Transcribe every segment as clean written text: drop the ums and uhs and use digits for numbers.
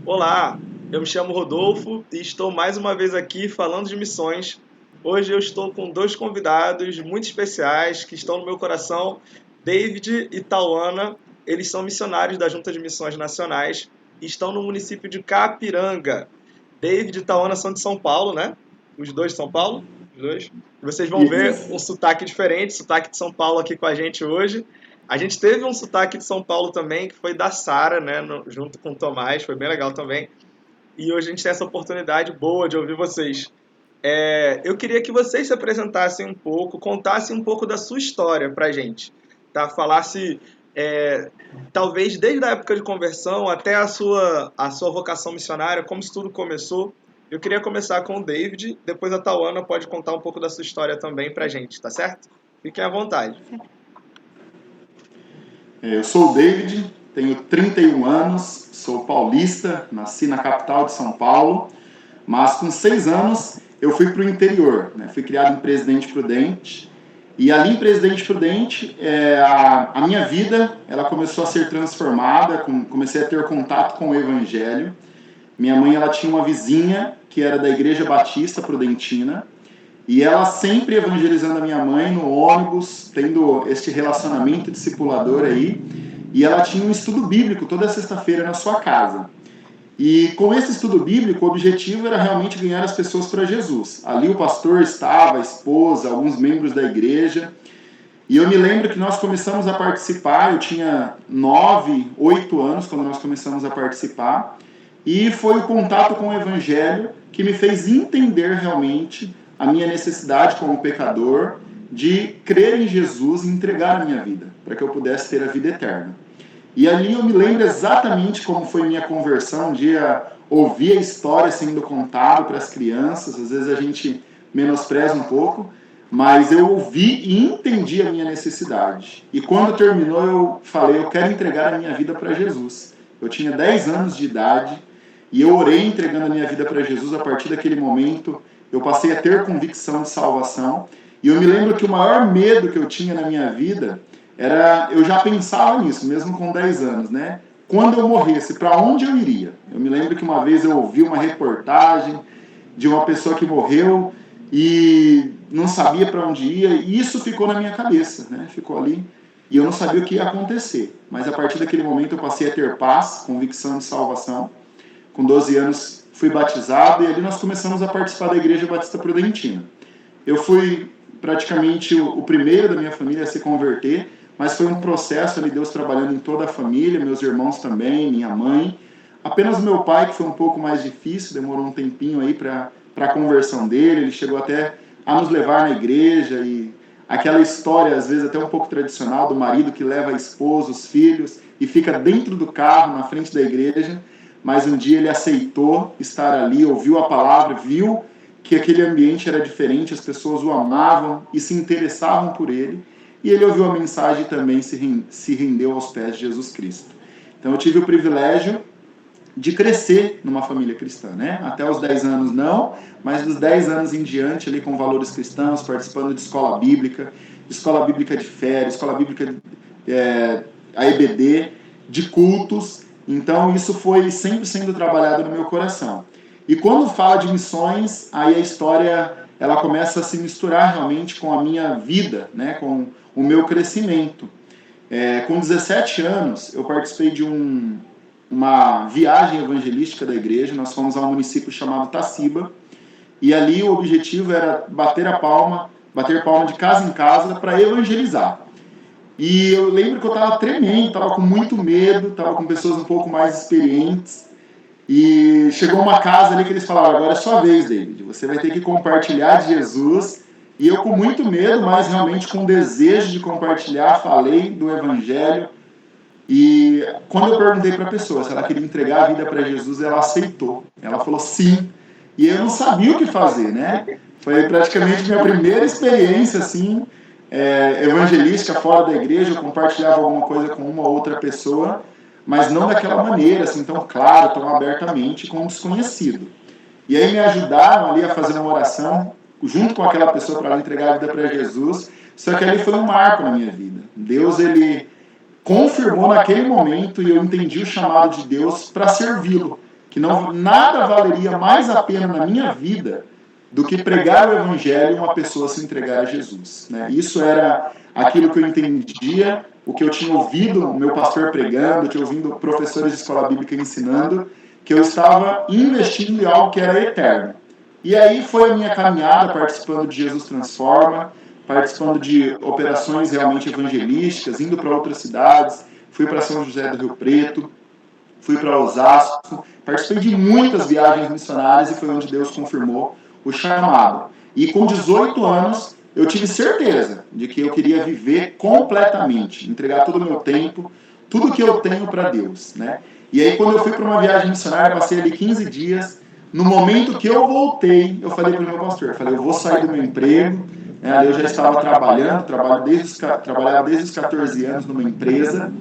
Olá, eu me chamo Rodolfo e estou mais uma vez aqui falando de missões. Hoje eu estou com dois convidados muito especiais que estão no meu coração, David e Tauana. Eles são missionários da Junta de Missões Nacionais e estão no município de Capiranga. David e Tauana são de São Paulo, né? Os dois de São Paulo? Os dois. E vocês vão ver Isso. um sotaque diferente, sotaque de São Paulo aqui com a gente hoje. A gente teve um sotaque de São Paulo também, que foi da Sara, né, junto com o Tomás, foi bem legal também. E hoje a gente tem essa oportunidade boa de ouvir vocês. Eu queria que vocês se apresentassem um pouco, contassem um pouco da sua história pra gente, tá? Falasse, talvez desde a época de conversão até a sua vocação missionária, como isso tudo começou. Eu queria começar com o David, depois a Tauana pode contar um pouco da sua história também pra gente, tá certo? Fiquem à vontade. Eu sou o David, tenho 31 anos, sou paulista, nasci na capital de São Paulo, mas com 6 anos eu fui para o interior, né? Fui criado em Presidente Prudente, e ali em Presidente Prudente a minha vida ela começou a ser transformada, comecei a ter contato com o Evangelho. Minha mãe ela tinha uma vizinha que era da Igreja Batista Prudentina, e ela sempre evangelizando a minha mãe no ônibus, tendo este relacionamento discipulador aí. E ela tinha um estudo bíblico toda sexta-feira na sua casa. E com esse estudo bíblico, o objetivo era realmente ganhar as pessoas para Jesus. Ali o pastor estava, a esposa, alguns membros da igreja. E eu me lembro que nós começamos a participar, eu tinha 9, 8 anos quando nós começamos a participar. E foi o contato com o Evangelho que me fez entender realmente a minha necessidade como pecador de crer em Jesus e entregar a minha vida, para que eu pudesse ter a vida eterna. E ali eu me lembro exatamente como foi minha conversão, um dia ouvir a história sendo contada para as crianças, às vezes a gente menospreza um pouco, mas eu ouvi e entendi a minha necessidade. E quando terminou eu falei, eu quero entregar a minha vida para Jesus. Eu tinha 10 anos de idade e eu orei entregando a minha vida para Jesus. A partir daquele momento eu passei a ter convicção de salvação. E eu me lembro que o maior medo que eu tinha na minha vida era, eu já pensava nisso, mesmo com 10 anos, né? Quando eu morresse, para onde eu iria? Eu me lembro que uma vez eu ouvi uma reportagem de uma pessoa que morreu e não sabia para onde ia, e isso ficou na minha cabeça, né? Ficou ali, e eu não sabia o que ia acontecer. Mas a partir daquele momento eu passei a ter paz, convicção de salvação. Com 12 anos fui batizado e ali nós começamos a participar da Igreja Batista Prudentina. Eu fui praticamente o primeiro da minha família a se converter, mas foi um processo ali, Deus trabalhando em toda a família, meus irmãos também, minha mãe. Apenas o meu pai, que foi um pouco mais difícil, demorou um tempinho aí para a conversão dele, ele chegou até a nos levar na igreja e aquela história, às vezes até um pouco tradicional, do marido que leva a esposa, os filhos e fica dentro do carro, na frente da igreja, mas um dia ele aceitou estar ali, ouviu a palavra, viu que aquele ambiente era diferente, as pessoas o amavam e se interessavam por ele, e ele ouviu a mensagem e também se rendeu aos pés de Jesus Cristo. Então eu tive o privilégio de crescer numa família cristã, né? Até os 10 anos não, mas dos 10 anos em diante, ali com valores cristãos, participando de escola bíblica de fé, escola bíblica a EBD, de cultos. Então isso foi sempre sendo trabalhado no meu coração. E quando fala de missões, aí a história ela começa a se misturar realmente com a minha vida, né? Com o meu crescimento. Com 17 anos, eu participei de uma viagem evangelística da igreja. Nós fomos a um município chamado Taciba, e ali o objetivo era bater palma de casa em casa para evangelizar. E eu lembro que eu estava tremendo, estava com muito medo, estava com pessoas um pouco mais experientes, e chegou uma casa ali que eles falaram, agora é sua vez, David, você vai ter que compartilhar de Jesus. E eu com muito medo, mas realmente com desejo de compartilhar, falei do Evangelho. E quando eu perguntei para a pessoa se ela queria entregar a vida para Jesus, ela aceitou. Ela falou sim. E eu não sabia o que fazer, né? Foi praticamente minha primeira experiência assim, evangelística fora da igreja. Eu compartilhava alguma coisa com uma ou outra pessoa, mas não daquela maneira, assim, tão claro, tão abertamente, com um desconhecido. E aí me ajudaram ali a fazer uma oração, junto com aquela pessoa, para ela entregar a vida para Jesus. Só que ali foi um marco na minha vida. Deus, ele confirmou naquele momento, e eu entendi o chamado de Deus para servi-lo. que nada valeria mais a pena na minha vida do que pregar o evangelho e uma pessoa se entregar a Jesus, né? Isso era aquilo que eu entendia, o que eu tinha ouvido o meu pastor pregando, eu tinha ouvido professores de escola bíblica ensinando, que eu estava investindo em algo que era eterno. E aí foi a minha caminhada participando de Jesus Transforma, participando de operações realmente evangelísticas, indo para outras cidades, fui para São José do Rio Preto, fui para Osasco, participei de muitas viagens missionárias e foi onde Deus confirmou o chamado. E com 18 anos, eu tive certeza de que eu queria viver completamente, entregar todo o meu tempo, tudo que eu tenho para Deus, né? E aí, quando eu fui para uma viagem missionária, passei ali 15 dias. No momento que eu voltei, eu falei para o meu pastor, eu falei, eu vou sair do meu emprego, né? Ali eu já estava trabalhando, trabalhava desde os 14 anos numa empresa,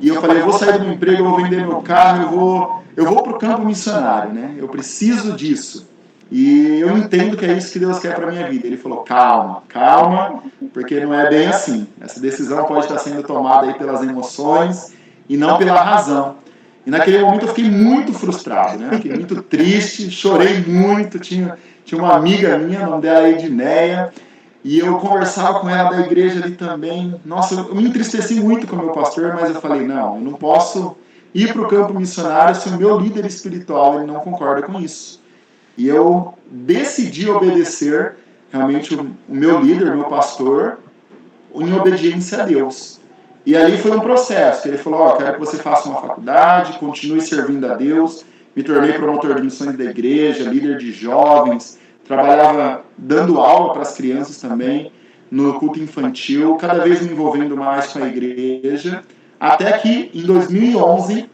e eu falei, eu vou sair do meu emprego, eu vou vender meu carro, eu vou para o campo missionário, né? Eu preciso disso. E eu entendo que é isso que Deus quer para a minha vida. Ele falou, calma, calma, porque não é bem assim. Essa decisão pode estar sendo tomada aí pelas emoções e não pela razão. E naquele momento eu fiquei muito frustrado, né? Fiquei muito triste, chorei muito. Tinha uma amiga minha, o nome dela é Edneia, e eu conversava com ela da igreja ali também. Nossa, eu me entristeci muito com o meu pastor, mas eu falei, não, eu não posso ir para o campo missionário se o meu líder espiritual ele não concorda com isso. E eu decidi obedecer realmente o meu líder, o meu pastor, em obediência a Deus. E ali foi um processo, que ele falou, ó, quero que você faça uma faculdade, continue servindo a Deus. Me tornei promotor de missões da igreja, líder de jovens, trabalhava dando aula para as crianças também, no culto infantil, cada vez me envolvendo mais com a igreja, até que em 2011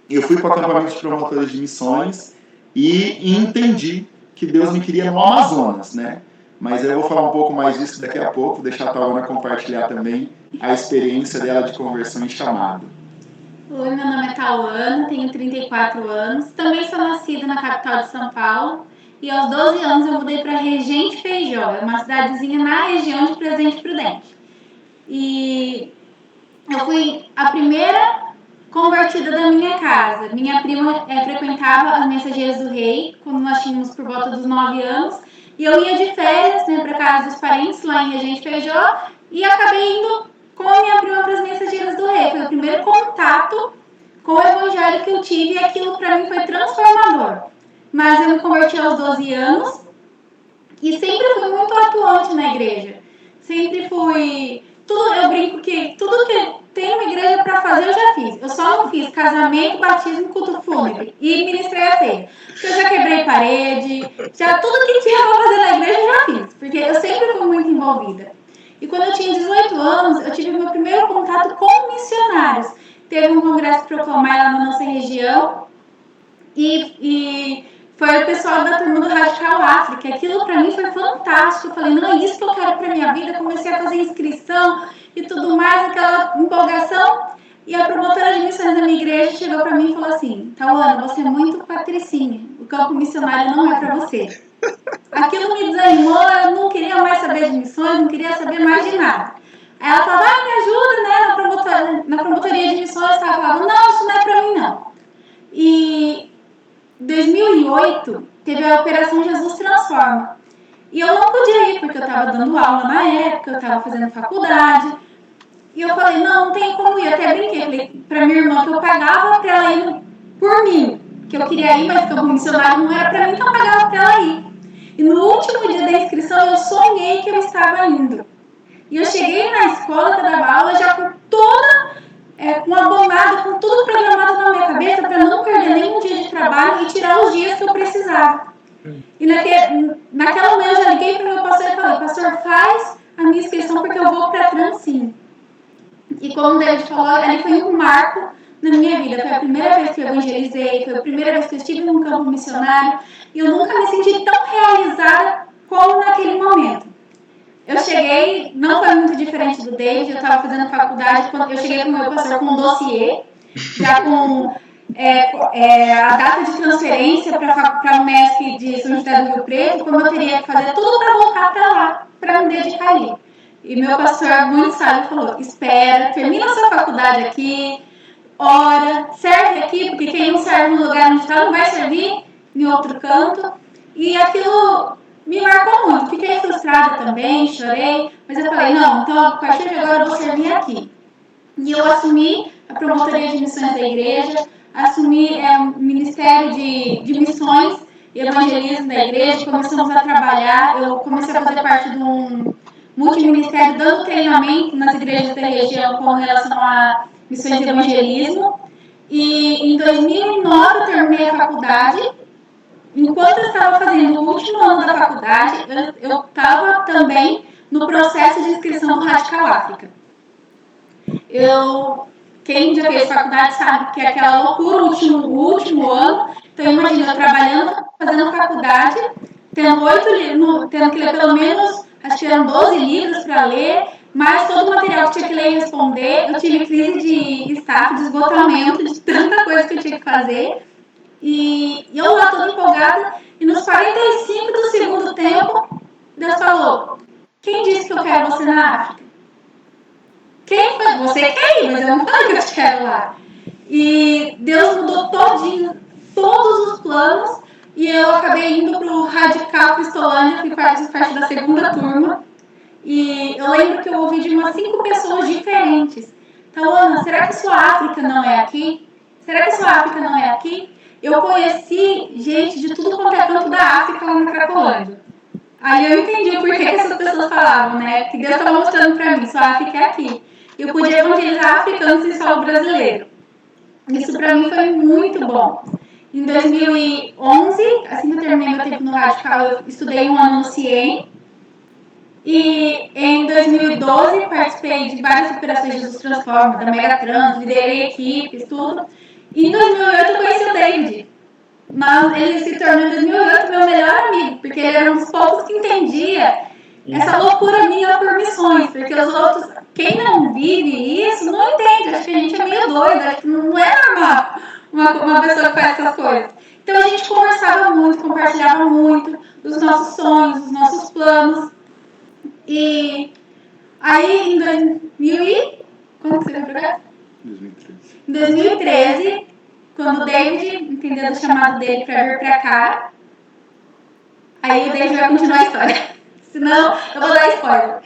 eu fui para o acampamento de promotores de missões e entendi que Deus me queria no Amazonas, né? Mas eu vou falar um pouco mais disso daqui a pouco, deixar a Tawana compartilhar também a experiência dela de conversão e chamado. Oi, meu nome é Tawana, tenho 34 anos, também sou nascida na capital de São Paulo e aos 12 anos eu mudei para Regente Feijó, é uma cidadezinha na região de Presidente Prudente. E eu fui a primeira convertida da minha casa. Minha prima frequentava as Mensageiras do Rei quando nós tínhamos por volta dos 9 anos e eu ia de férias, né, para casa dos parentes lá em Regente Feijó e acabei indo com a minha prima para as Mensageiras do Rei. Foi o primeiro contato com o evangelho que eu tive e aquilo para mim foi transformador. Mas eu me converti aos 12 anos e sempre fui muito atuante na igreja. Sempre fui... eu brinco que tudo que tem uma igreja para fazer eu já fiz. Eu só não fiz casamento, batismo, culto fúnebre e ministrei a ceia. Porque eu já quebrei parede, tudo que tinha para fazer na igreja eu já fiz. Porque eu sempre fui muito envolvida. E quando eu tinha 18 anos, eu tive meu primeiro contato com missionários. Teve um congresso Proclamar lá na nossa região e foi o pessoal da turma do Radical África. Aquilo para mim foi fantástico. Eu falei, não é isso que eu quero para minha vida. Comecei a fazer inscrição e tudo mais, aquela empolgação. E a promotora de missões da minha igreja chegou para mim e falou assim, Tawana, você é muito patricinha. O campo missionário não é para você. Aquilo me desanimou, eu não queria mais saber de missões, não queria saber mais de nada. Aí ela falava, me ajuda, né, na promotoria de missões. Ela falava, não, isso não é para mim, não. E em 2008, teve a Operação Jesus Transforma. E eu não podia ir, porque eu estava dando aula na época, eu estava fazendo faculdade. E eu falei, não tem como ir. Eu até brinquei, falei pra minha irmã que eu pagava para ela ir por mim. Que eu queria ir, mas como missionário não era para mim, então eu pagava para ela ir. E no último dia da inscrição, eu sonhei que eu estava indo. E eu cheguei na escola que eu dava aula já com toda... com uma bomada, com tudo programado na minha cabeça para não perder nenhum dia de trabalho e tirar os dias que eu precisava. E naquela manhã eu já liguei para o meu pastor e falei, pastor, faz a minha inscrição porque eu vou para Transcine. E como o David falou, ali foi um marco na minha vida. Foi a primeira vez que eu evangelizei, foi a primeira vez que eu estive num campo missionário e eu nunca me senti tão realizada como naquele momento. Eu cheguei, não foi muito diferente do David, eu estava fazendo faculdade, quando eu cheguei com o meu pastor com um dossiê, já com a data de transferência para o MESP de São José do Rio Preto, como eu teria que fazer tudo para voltar para lá, para me dedicar ali. E meu pastor, muito sábio, falou, espera, termina a sua faculdade aqui, ora, serve aqui, porque quem não serve no lugar onde está não vai servir em outro canto. E aquilo me marcou muito. Fiquei frustrada também, chorei, mas eu falei, não, então a partir de agora eu vou servir aqui. E eu assumi a promotoria de missões da igreja, assumi o Ministério de Missões e Evangelismo da igreja, começamos a trabalhar, eu comecei a fazer parte de um multiministério dando treinamento nas igrejas da região com relação a missões e evangelismo. E em 2009 eu terminei a faculdade. Enquanto eu estava fazendo o último ano da faculdade, eu estava também no processo de inscrição do Radical África. Quem já fez faculdade sabe que é aquela loucura o último ano. Então, imagina, eu trabalhando, fazendo faculdade, tendo 8 livros, tendo que ler pelo menos, acho que eram 12 livros para ler, mais todo o material que tinha que ler e responder. Eu tive crise de estafa, de esgotamento, de tanta coisa que eu tinha que fazer. E eu lá toda empolgada, e nos 45 do segundo tempo, Deus falou: quem disse que eu quero você na África? Quem foi? Você quer ir, mas eu não falei que eu te quero lá. E Deus mudou todos os planos, e eu acabei indo para o Radical Cristolândia, fui parte da segunda turma. E eu lembro que eu ouvi de umas 5 pessoas diferentes. Então, Ana, será que sua África não é aqui? Será que sua África não é aqui? Eu conheci gente de tudo quanto é canto da África lá na Cracolândia. Aí eu entendi o porquê que essas pessoas falavam, né? Que Deus estava mostrando para mim, sua África é aqui. Eu pude evangelizar africanos em solo brasileiro. Isso para mim foi muito bom. Em 2011, assim que eu terminei meu tempo no Radical, eu estudei um ano no CIEM. E em 2012 participei de várias operações de Jesus Transforma, da Megatrans, liderei equipes, tudo. E em 2008 eu conheci o David. Mas ele se tornou em 2008 meu melhor amigo, porque ele era um dos poucos que entendia essa loucura minha por missões, porque os outros, quem não vive isso, não entende. Acho que a gente é meio doido, acho que não é normal uma pessoa que faz essas coisas. Então a gente conversava muito, compartilhava muito dos nossos sonhos, dos nossos planos. E aí em 2000 e... Como que você vai jogar? 2013. Em 2013, quando o David entendeu o chamado dele para vir para cá, aí o David vai continuar a história. Senão, eu vou dar spoiler.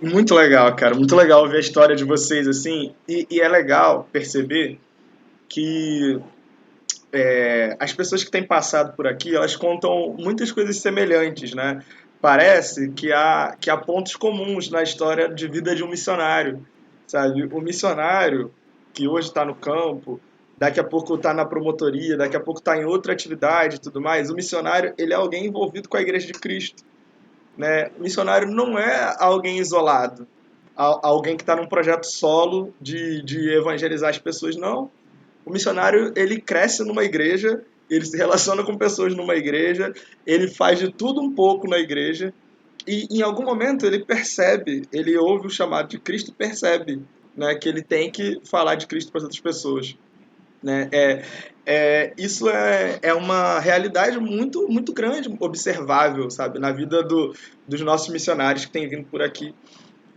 Muito legal, cara. Muito legal ver a história de vocês, assim. E é legal perceber que as pessoas que têm passado por aqui, elas contam muitas coisas semelhantes, né? Parece que há pontos comuns na história de vida de um missionário, sabe? O missionário que hoje está no campo, daqui a pouco está na promotoria, daqui a pouco está em outra atividade e tudo mais. O missionário, ele é alguém envolvido com a Igreja de Cristo, né? O missionário não é alguém isolado, alguém que está num projeto solo de evangelizar as pessoas, não. O missionário, ele cresce numa igreja, ele se relaciona com pessoas numa igreja, ele faz de tudo um pouco na igreja, e em algum momento ele percebe, ele ouve o chamado de Cristo e percebe, né, que ele tem que falar de Cristo para as outras pessoas. Né? Isso é uma realidade muito, muito grande, observável, sabe, na vida dos nossos missionários que têm vindo por aqui.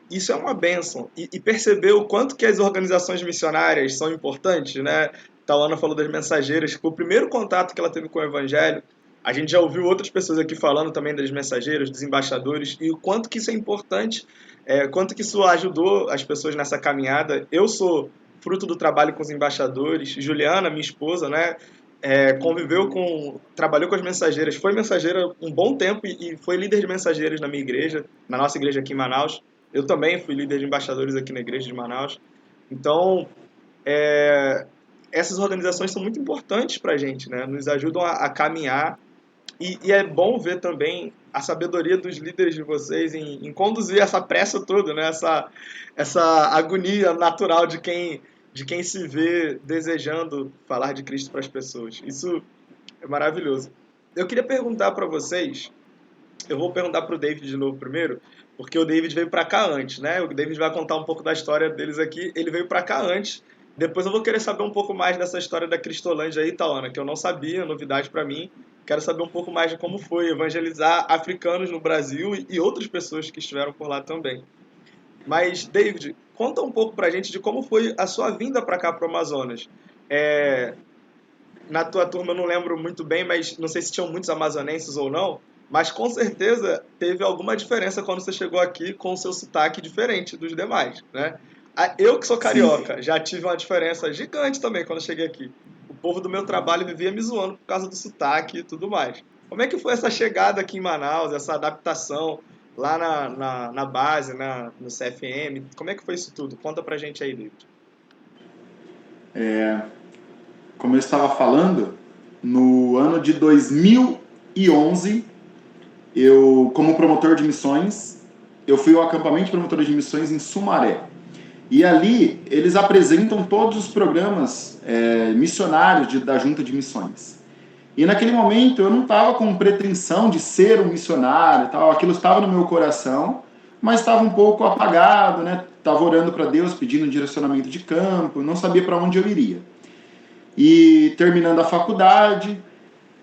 Isso é uma bênção. E perceber o quanto que as organizações missionárias são importantes, né? Tawana falou das mensageiras, que foi o primeiro contato que ela teve com o Evangelho. A gente já ouviu outras pessoas aqui falando também das mensageiras, dos embaixadores, e o quanto que isso é importante, quanto que isso ajudou as pessoas nessa caminhada. Eu sou fruto do trabalho com os embaixadores. Juliana, minha esposa, né? Trabalhou com as mensageiras, foi mensageira um bom tempo e foi líder de mensageiras na minha igreja, na nossa igreja aqui em Manaus. Eu também fui líder de embaixadores aqui na igreja de Manaus. Então, essas organizações são muito importantes para a gente, né? Nos ajudam a caminhar. E é bom ver também a sabedoria dos líderes de vocês em conduzir essa pressa toda, né? Essa agonia natural de quem se vê desejando falar de Cristo para as pessoas. Isso é maravilhoso. Eu queria perguntar para vocês, eu vou perguntar para o David de novo primeiro, porque o David veio para cá antes, né? O David vai contar um pouco da história deles aqui. Ele veio para cá antes. Depois eu vou querer saber um pouco mais dessa história da Cristolândia aí, Tawana, que eu não sabia, novidade para mim. Quero saber um pouco mais de como foi evangelizar africanos no Brasil e outras pessoas que estiveram por lá também. Mas, David, conta um pouco pra gente de como foi a sua vinda para cá, para o Amazonas. É, na tua turma eu não lembro muito bem, mas não sei se tinham muitos amazonenses ou não, mas com certeza teve alguma diferença quando você chegou aqui com o seu sotaque diferente dos demais, né? Eu que sou Sim. carioca, já tive uma diferença gigante também quando eu cheguei aqui. O povo do meu trabalho vivia me zoando por causa do sotaque e tudo mais. Como é que foi essa chegada aqui em Manaus, essa adaptação lá na base, no CFM? Como é que foi isso tudo? Conta pra gente aí, David. Como eu estava falando, no ano de 2011, eu, como promotor de missões, eu fui ao acampamento de promotores de missões em Sumaré. E ali eles apresentam todos os programas missionários da Junta de Missões. E naquele momento eu não estava com pretensão de ser um missionário, tal, aquilo estava no meu coração, mas estava um pouco apagado, né? Estava orando para Deus, pedindo um direcionamento de campo, não sabia para onde eu iria. E terminando a faculdade,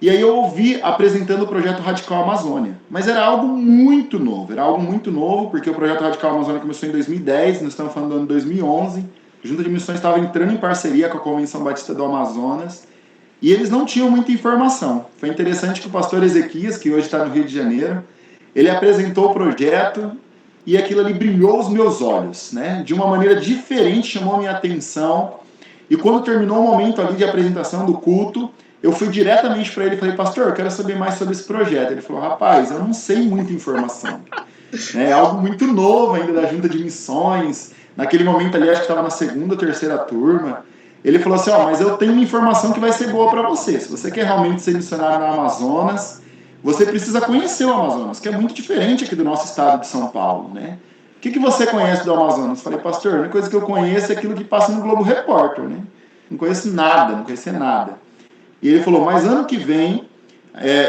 e aí eu ouvi apresentando o projeto Radical Amazônia. Mas era algo muito novo, porque o projeto Radical Amazônia começou em 2010, nós estamos falando do ano 2011. A Junta de Missões estava entrando em parceria com a Convenção Batista do Amazonas, e eles não tinham muita informação. Foi interessante que o pastor Ezequias, que hoje está no Rio de Janeiro, ele apresentou o projeto e aquilo ali brilhou os meus olhos, né? De uma maneira diferente, chamou a minha atenção. E quando terminou o momento ali de apresentação do culto, eu fui diretamente para ele e falei, pastor, eu quero saber mais sobre esse projeto. Ele falou, rapaz, eu não sei muita informação. É algo muito novo ainda da Junta de Missões. Naquele momento ali, acho que estava na segunda ou terceira turma. Ele falou assim, mas eu tenho uma informação que vai ser boa para você. Se você quer realmente ser missionário no Amazonas, você precisa conhecer o Amazonas, que é muito diferente aqui do nosso estado de São Paulo, né? O que você conhece do Amazonas? Eu falei, pastor, a única coisa que eu conheço é aquilo que passa no Globo Repórter, né? Não conheço nada, não conhecia nada. E ele falou, mas ano que vem,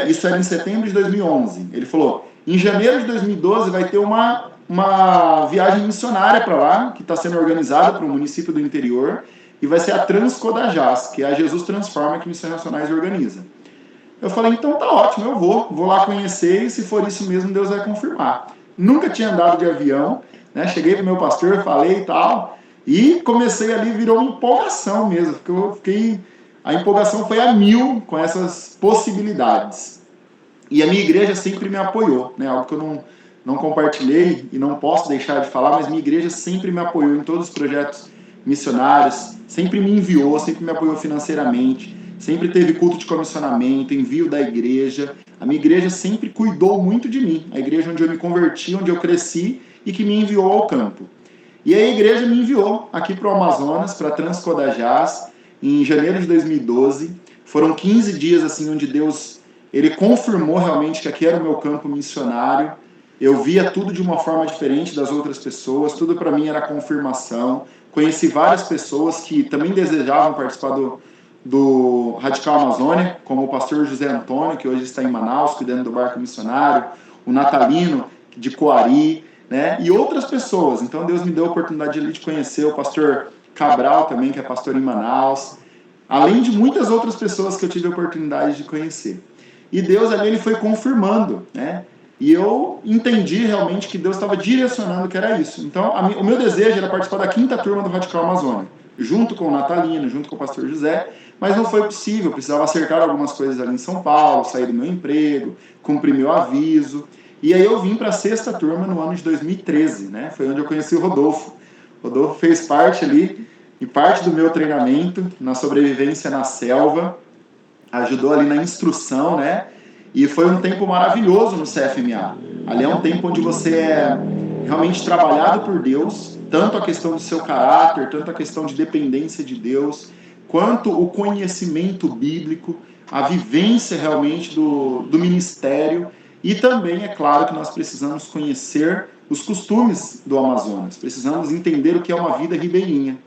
isso era em setembro de 2011, ele falou, em janeiro de 2012 vai ter uma viagem missionária para lá, que está sendo organizada para um município do interior, e vai ser a Transcodajás, que é a Jesus Transforma que Missões Nacionais organiza. Eu falei, então tá ótimo, eu vou lá conhecer, e se for isso mesmo, Deus vai confirmar. Nunca tinha andado de avião, né? Cheguei pro meu pastor, falei e tal, e comecei ali, virou uma empolgação mesmo, a empolgação foi a 1000 com essas possibilidades. E a minha igreja sempre me apoiou, né? Algo que eu não compartilhei e não posso deixar de falar, mas minha igreja sempre me apoiou em todos os projetos missionários, sempre me enviou, sempre me apoiou financeiramente, sempre teve culto de comissionamento, envio da igreja. A minha igreja sempre cuidou muito de mim, a igreja onde eu me converti, onde eu cresci e que me enviou ao campo. E a igreja me enviou aqui para o Amazonas, para Transcodajás, em janeiro de 2012. Foram 15 dias assim onde Deus ele confirmou realmente que aqui era o meu campo missionário. Eu via tudo de uma forma diferente das outras pessoas, tudo para mim era confirmação. Conheci várias pessoas que também desejavam participar do Radical Amazônia, como o pastor José Antônio, que hoje está em Manaus, cuidando do barco missionário, o Natalino, de Coari, né? E outras pessoas. Então Deus me deu a oportunidade de conhecer o pastor Cabral também, que é pastor em Manaus, além de muitas outras pessoas que eu tive a oportunidade de conhecer. E Deus ali ele foi confirmando, né? E eu entendi realmente que Deus estava direcionando que era isso. Então, o meu desejo era participar da 5ª turma do Radical Amazônia, junto com o Natalino, junto com o pastor José, mas não foi possível. Eu precisava acertar algumas coisas ali em São Paulo, sair do meu emprego, cumprir meu aviso. E aí eu vim para a 6ª turma no ano de 2013, né? Foi onde eu conheci o Rodolfo. O Rodolfo fez parte ali, e parte do meu treinamento na sobrevivência na selva, ajudou ali na instrução, né? E foi um tempo maravilhoso no CFMA. Ali é um tempo onde você é realmente trabalhado por Deus, tanto a questão do seu caráter, tanto a questão de dependência de Deus, quanto o conhecimento bíblico, a vivência realmente do ministério. E também, é claro, que nós precisamos conhecer os costumes do Amazonas, precisamos entender o que é uma vida ribeirinha.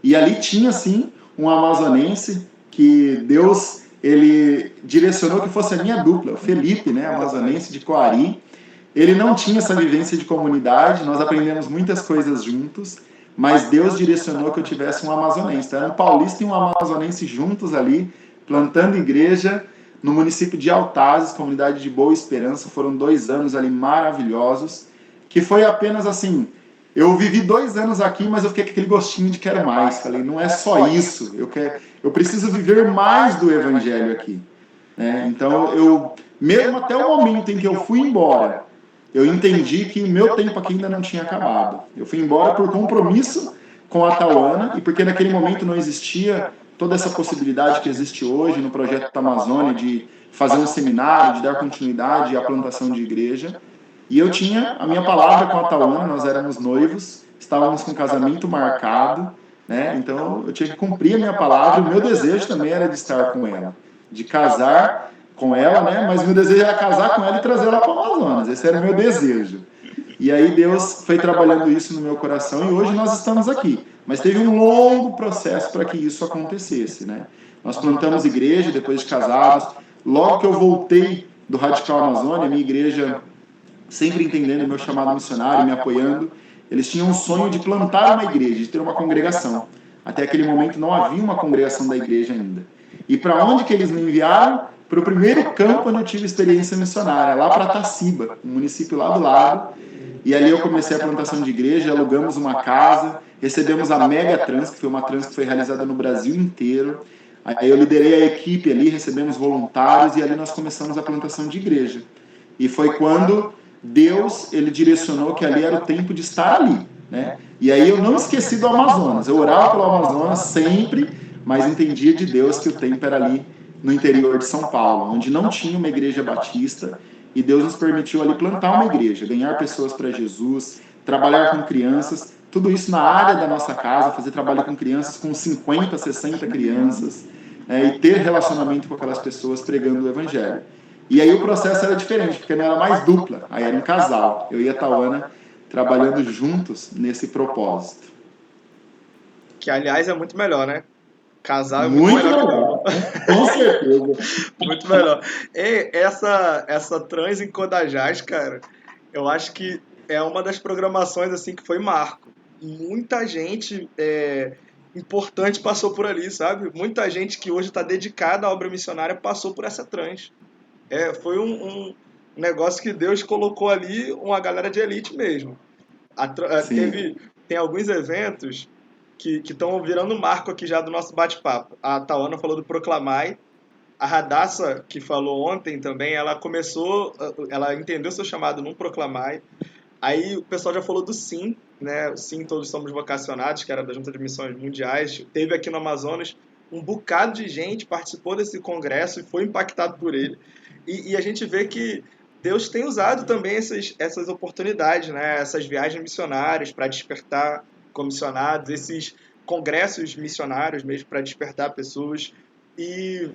E ali tinha, sim, um amazonense que Deus ele direcionou que fosse a minha dupla, o Felipe, né, amazonense de Coari. Ele não tinha essa vivência de comunidade, nós aprendemos muitas coisas juntos, mas Deus direcionou que eu tivesse um amazonense. Então, era um paulista e um amazonense juntos ali, plantando igreja no município de Altazes, comunidade de Boa Esperança. Foram 2 anos ali maravilhosos, que foi apenas assim, eu vivi 2 anos aqui, mas eu fiquei com aquele gostinho de quero mais. Falei, não é só isso, eu preciso viver mais do Evangelho aqui. Né? Então, mesmo até o momento em que eu fui embora, eu entendi que o meu tempo aqui ainda não tinha acabado. Eu fui embora por compromisso com a Tauana e porque naquele momento não existia toda essa possibilidade que existe hoje no projeto da Amazônia de fazer um seminário, de dar continuidade à plantação de igreja. E eu tinha a minha palavra com a Tauana, nós éramos noivos, estávamos com o casamento marcado, né? Então eu tinha que cumprir a minha palavra, o meu desejo também era de estar com ela, de casar com ela, né? Mas o meu desejo era casar com ela e trazer ela para o Amazonas, esse era o meu desejo. E aí Deus foi trabalhando isso no meu coração e hoje nós estamos aqui. Mas teve um longo processo para que isso acontecesse, né? Nós plantamos igreja depois de casados. Logo que eu voltei do Radical Amazônia, minha igreja, sempre entendendo o meu chamado missionário, me apoiando, eles tinham um sonho de plantar uma igreja, de ter uma congregação. Até aquele momento não havia uma congregação da igreja ainda. E para onde que eles me enviaram? Para o primeiro campo onde eu tive experiência missionária, lá para Taciba, um município lá do lado. E ali eu comecei a plantação de igreja, alugamos uma casa, recebemos a Mega Trans, que foi uma trans que foi realizada no Brasil inteiro. Aí eu liderei a equipe ali, recebemos voluntários e ali nós começamos a plantação de igreja. E foi quando Deus, ele direcionou que ali era o tempo de estar ali, né? E aí eu não esqueci do Amazonas, eu orava pelo Amazonas sempre, mas entendia de Deus que o tempo era ali no interior de São Paulo, onde não tinha uma igreja batista, e Deus nos permitiu ali plantar uma igreja, ganhar pessoas para Jesus, trabalhar com crianças, tudo isso na área da nossa casa, fazer trabalho com crianças, com 50, 60 crianças, e ter relacionamento com aquelas pessoas pregando o Evangelho. E aí o processo era diferente, porque não era mais dupla, aí era um casal. Eu e a Tauana trabalhando juntos nesse propósito. Que, aliás, é muito melhor, né? Casal é muito melhor. Com certeza. Muito melhor. E essa trans em Codajás, cara, eu acho que é uma das programações assim que foi marco. Muita gente importante passou por ali, sabe? Muita gente que hoje está dedicada à obra missionária passou por essa trans. Foi um negócio que Deus colocou ali, uma galera de elite mesmo. Tem alguns eventos que estão virando marco aqui já do nosso bate-papo. A Tauana falou do Proclamai. A Radassa, que falou ontem também, ela entendeu seu chamado num Proclamai. Aí o pessoal já falou do Sim, né? O Sim, Todos Somos Vocacionados, que era da Junta de Missões Mundiais. Teve aqui no Amazonas um bocado de gente participou desse congresso e foi impactado por ele. E a gente vê que Deus tem usado também essas oportunidades, né? Essas viagens missionárias para despertar comissionados, esses congressos missionários mesmo para despertar pessoas. E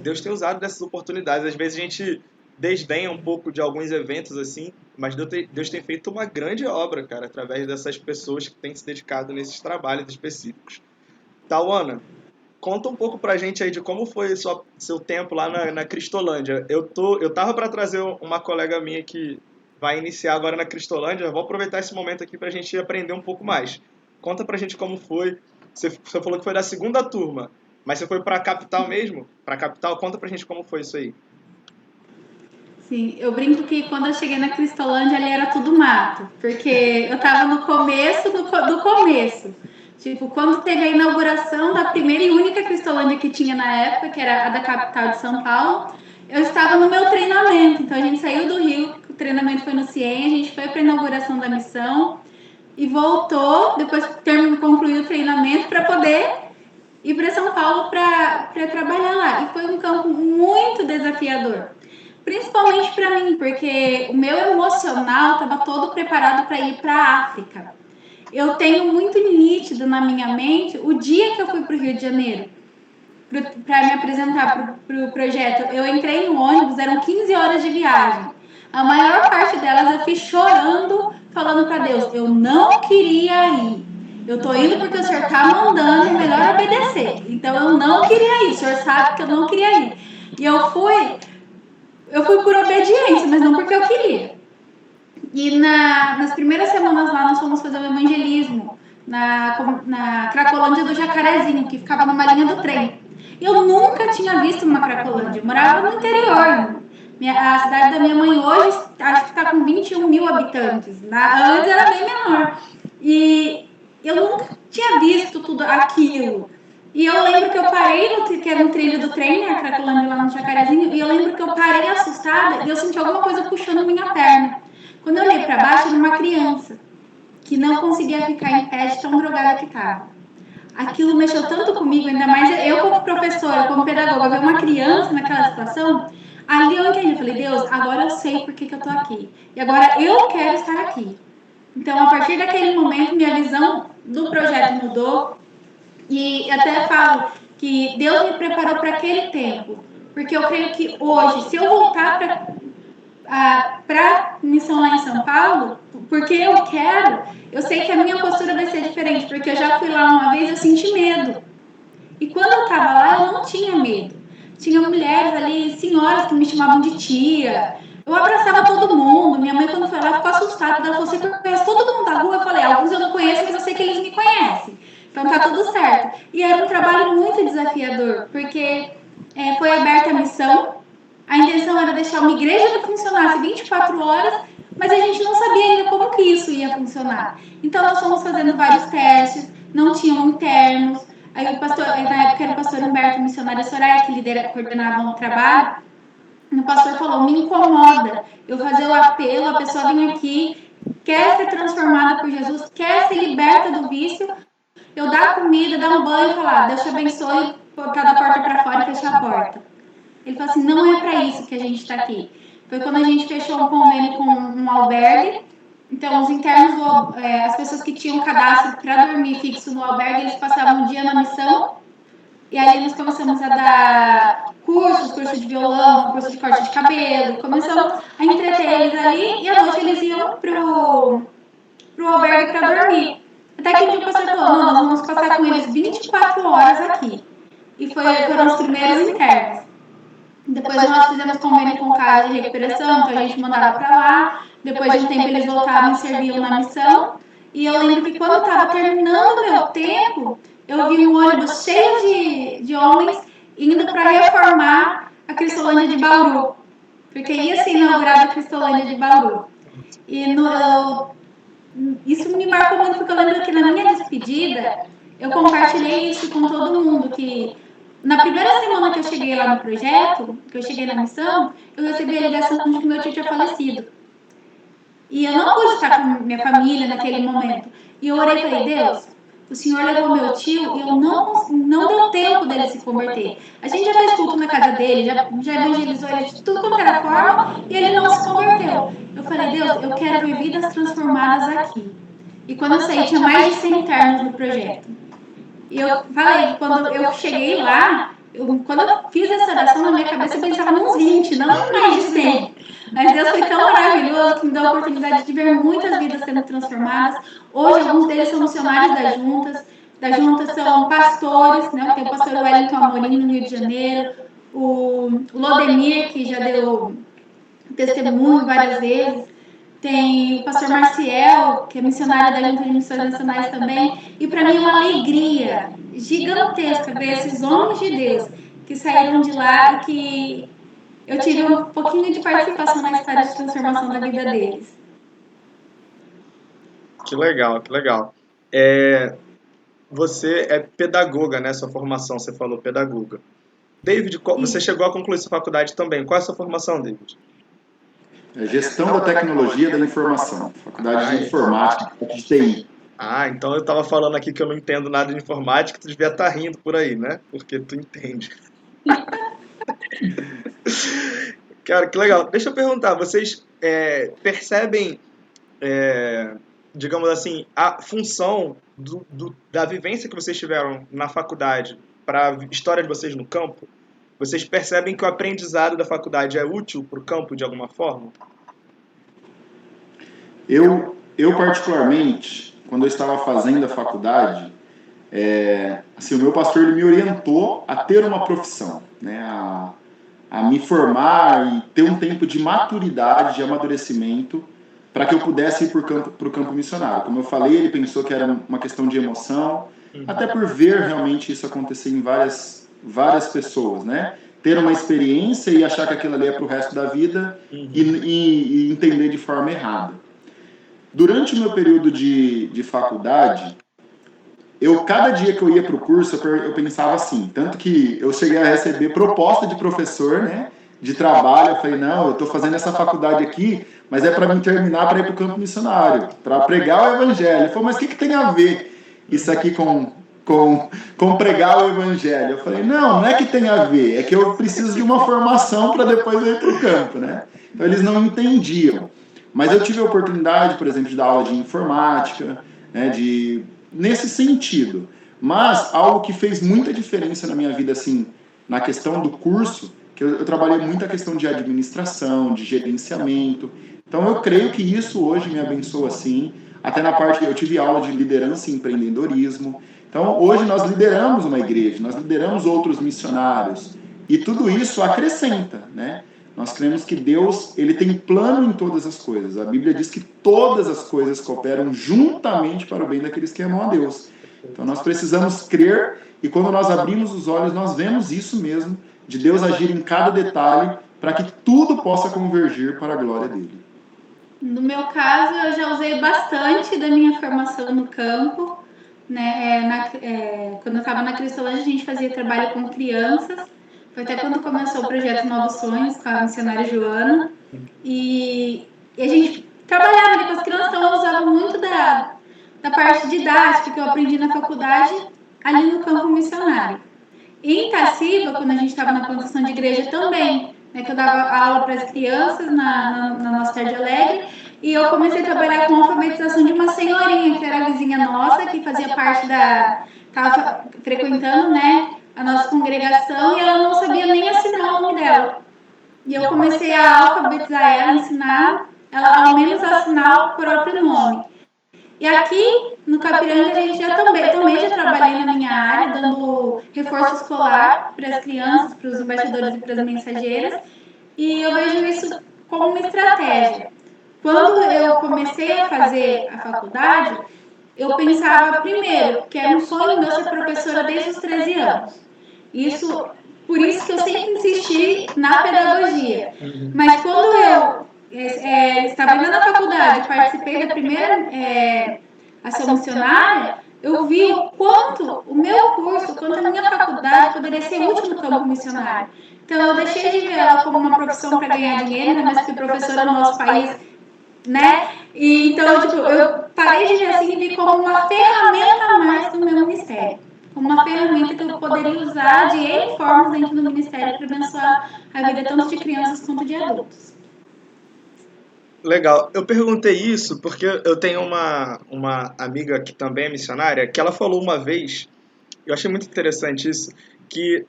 Deus tem usado dessas oportunidades. Às vezes a gente desdenha um pouco de alguns eventos assim, mas Deus tem feito uma grande obra, cara, através dessas pessoas que têm se dedicado nesses trabalhos específicos. Tauana, conta um pouco pra gente aí de como foi seu tempo lá na Cristolândia. Eu tava para trazer uma colega minha que vai iniciar agora na Cristolândia. Vou aproveitar esse momento aqui pra gente aprender um pouco mais. Conta pra gente como foi. Você falou que foi da segunda turma, mas você foi pra capital mesmo? Pra capital? Conta pra gente como foi isso aí. Sim, eu brinco que quando eu cheguei na Cristolândia ali era tudo mato, porque eu tava no começo do começo. Tipo, quando teve a inauguração da primeira e única Cristolândia que tinha na época, que era a da capital de São Paulo, eu estava no meu treinamento. Então a gente saiu do Rio, o treinamento foi no CIEM, a gente foi para a inauguração da missão e voltou, depois que concluiu o treinamento, para poder ir para São Paulo para trabalhar lá. E foi um campo muito desafiador. Principalmente para mim, porque o meu emocional estava todo preparado para ir para a África. Eu tenho muito nítido na minha mente o dia que eu fui para o Rio de Janeiro para me apresentar para o projeto. Eu entrei no ônibus, eram 15 horas de viagem. A maior parte delas eu fiz chorando, falando para Deus, eu não queria ir. Eu tô indo porque o senhor tá mandando, é melhor obedecer. Então eu não queria ir, o senhor sabe que eu não queria ir. E eu fui por obediência, mas não porque eu queria. E nas primeiras semanas lá nós fomos fazer o evangelismo na Cracolândia do Jacarezinho, que ficava numa linha do trem. Eu nunca tinha visto uma Cracolândia, eu morava no interior, A cidade da minha mãe hoje, acho que está com 21 mil habitantes. Antes era bem menor. E eu nunca tinha visto tudo aquilo. E eu lembro que eu parei, que era no trilho do trem, né, a Cracolândia lá no Jacarezinho, e eu lembro que eu parei assustada e eu senti alguma coisa puxando minha perna. Quando eu olhei para baixo, era uma criança que não conseguia ficar em pé de tão drogada que estava. Aquilo mexeu tanto comigo, ainda mais eu como professora, como pedagoga, ver uma criança naquela situação. Ali eu entendi, eu falei, Deus, agora eu sei por que eu tô aqui. E agora eu quero estar aqui. Então, a partir daquele momento, minha visão do projeto mudou. E até falo que Deus me preparou para aquele tempo. Porque eu creio que hoje, se eu voltar para missão lá em São Paulo, porque eu quero, eu sei que a minha postura vai ser diferente. Porque eu já fui lá uma vez e eu senti medo. E quando eu estava lá, eu não tinha medo. Tinha mulheres ali, senhoras que me chamavam de tia. Eu abraçava todo mundo. Minha mãe, quando foi lá, ficou assustada. Ela falou, você conhece todo mundo da rua? Eu falei, alguns eu não conheço, mas eu sei que eles me conhecem. Então tá tudo certo. E era um trabalho muito desafiador, porque foi aberta a missão. A intenção era deixar uma igreja que funcionasse 24 horas, mas a gente não sabia ainda como que isso ia funcionar. Então nós fomos fazendo vários testes, não tinham internos. Aí o pastor, na época era o pastor Humberto, missionário Soraya, que coordenava o trabalho. O pastor falou, me incomoda eu fazer o apelo, a pessoa vem aqui, quer ser transformada por Jesus, quer ser liberta do vício, eu dar comida, dar um banho e falar, Deus te abençoe, botar da porta para fora e fechar a porta. Ele falou assim, não é para isso que a gente está aqui. Foi quando a gente fechou um convênio com um albergue. Então, os internos, as pessoas que tinham cadastro para dormir fixo no albergue, eles passavam um dia na missão. E aí nós começamos a dar curso de violão, curso de corte de cabelo. Começamos a entreter eles ali e à noite eles iam pro albergue para dormir. Até que um dia o pastor falou, não, nós vamos passar com eles 24 horas aqui. E foram os primeiros internos. Depois nós fizemos convênio com casa de recuperação, então a gente mandava para lá. Depois de um tempo eles voltavam e serviam na missão. E eu lembro que quando estava terminando o meu tempo, eu vi um ônibus cheio de homens indo para reformar a Cristolândia de Bauru. Porque ia ser inaugurada a Cristolândia de Bauru. E isso me marcou muito, porque eu lembro que na minha despedida, eu compartilhei isso com todo mundo, que na primeira semana que eu cheguei lá no projeto, que eu cheguei na missão, eu recebi a ligação de que meu tio tinha falecido. E eu não pude estar com minha família naquele momento. E eu orei e falei, Deus, o Senhor levou meu tio e eu não deu tempo dele se converter. A gente já fez culto na casa dele, já evangelizou ele de tudo quanto era forma e ele não se converteu. Eu falei, Deus, eu quero ver vidas transformadas aqui. E quando eu saí, tinha mais de 100 internos no projeto. E eu falei, quando eu cheguei lá, quando eu fiz essa oração na minha cabeça, eu pensava nos 20, não mais de 100. Mas Deus foi tão maravilhoso que me deu a oportunidade de ver muitas vidas sendo transformadas. Hoje, alguns deles são missionários das juntas. Das juntas são pastores, né? Tem o pastor Wellington Amorim no Rio de Janeiro. O Lodemir, que já deu testemunho várias vezes. Tem o pastor Marciel, que é missionário da Junta de Missões Nacionais também. E para mim é uma alegria gigantesca ver esses homens de Deus que saíram de lá e que eu tive um pouquinho de participação na história de transformação da vida deles. Que legal, que legal. Você é pedagoga, né? Sua formação, você falou pedagoga. David, você chegou a concluir sua faculdade também. Qual é a sua formação, David? Gestão da Tecnologia da Informação, Faculdade de Informática, de TI. Então eu estava falando aqui que eu não entendo nada de informática, tu devia estar rindo por aí, né? Porque tu entende. Cara, que legal. Deixa eu perguntar, vocês percebem, digamos assim, a função da vivência que vocês tiveram na faculdade para a história de vocês no campo? Vocês percebem que o aprendizado da faculdade é útil para o campo de alguma forma? Eu particularmente, quando eu estava fazendo a faculdade, assim, o meu pastor ele me orientou a ter uma profissão, né, a me formar e ter um tempo de maturidade, de amadurecimento, para que eu pudesse ir para o campo missionário. Como eu falei, ele pensou que era uma questão de emoção, até por ver realmente isso acontecer em várias pessoas, né? ter uma experiência e achar que aquilo ali é para o resto da vida e entender de forma errada. Durante o meu período de faculdade, cada dia que eu ia para o curso, eu pensava assim, tanto que eu cheguei a receber proposta de professor, né, de trabalho. Eu falei, não, eu estou fazendo essa faculdade aqui, mas é para me terminar para ir para o campo missionário, para pregar o evangelho. Ele falou, mas o que tem a ver isso aqui com pregar o evangelho? Eu falei, não é que tem a ver, é que eu preciso de uma formação para depois ir para o campo, né? Então eles não entendiam. Mas eu tive a oportunidade, por exemplo, de dar aula de informática, né, nesse sentido. Mas algo que fez muita diferença na minha vida, assim, na questão do curso, que eu trabalhei muito a questão de administração, de gerenciamento. Então eu creio que isso hoje me abençoa, assim, até na parte que eu tive aula de liderança e empreendedorismo. Então hoje nós lideramos uma igreja, nós lideramos outros missionários, e tudo isso acrescenta, né? Nós cremos que Deus, ele tem plano em todas as coisas. A Bíblia diz que todas as coisas cooperam juntamente para o bem daqueles que amam a Deus. Então nós precisamos crer, e quando nós abrimos os olhos, nós vemos isso mesmo, de Deus agir em cada detalhe para que tudo possa convergir para a glória dele. No meu caso, eu já usei bastante da minha formação no campo, né? Quando eu estava na Cristolândia, a gente fazia trabalho com crianças. Foi até quando começou o projeto Novos Sonhos com a missionária Joana. E a gente trabalhava ali com as crianças, então eu usava muito da parte didática que eu aprendi na faculdade ali no campo missionário. E em Taciba, quando a gente estava na plantação de igreja também, né, que eu dava aula para as crianças na nossa Tarde Alegre, e eu comecei a trabalhar com a alfabetização de uma senhorinha, que era a vizinha nossa, que fazia parte estava frequentando, né, a nossa congregação, e ela não sabia nem assinar o nome dela. E eu comecei a alfabetizar ela, ensinar ela ao menos a assinar o próprio nome. E aqui no Capiranga a gente também já trabalhei na minha área, dando reforço escolar para as crianças, para os embaixadores e para as mensageiras. E eu vejo isso como uma estratégia. Quando eu comecei a fazer a faculdade, eu pensava primeiro que era um sonho meu ser professora desde os 13 anos. Por isso que eu sempre insisti na pedagogia. Mas quando eu estava ainda na faculdade, participei da primeira ação missionária, eu vi o quanto o meu curso, o quanto a minha faculdade poderia ser útil no campo missionário. Então eu deixei de ver ela como uma profissão para ganhar dinheiro, ainda mais que professora no nosso país, né? E então eu parei de ver assim e vi como uma ferramenta a mais do meu ministério. Como uma ferramenta que eu poderia usar de N formas dentro do ministério para abençoar a vida tanto de crianças quanto de adultos. Legal. Eu perguntei isso porque eu tenho uma amiga que também é missionária, que ela falou uma vez, eu achei muito interessante isso, que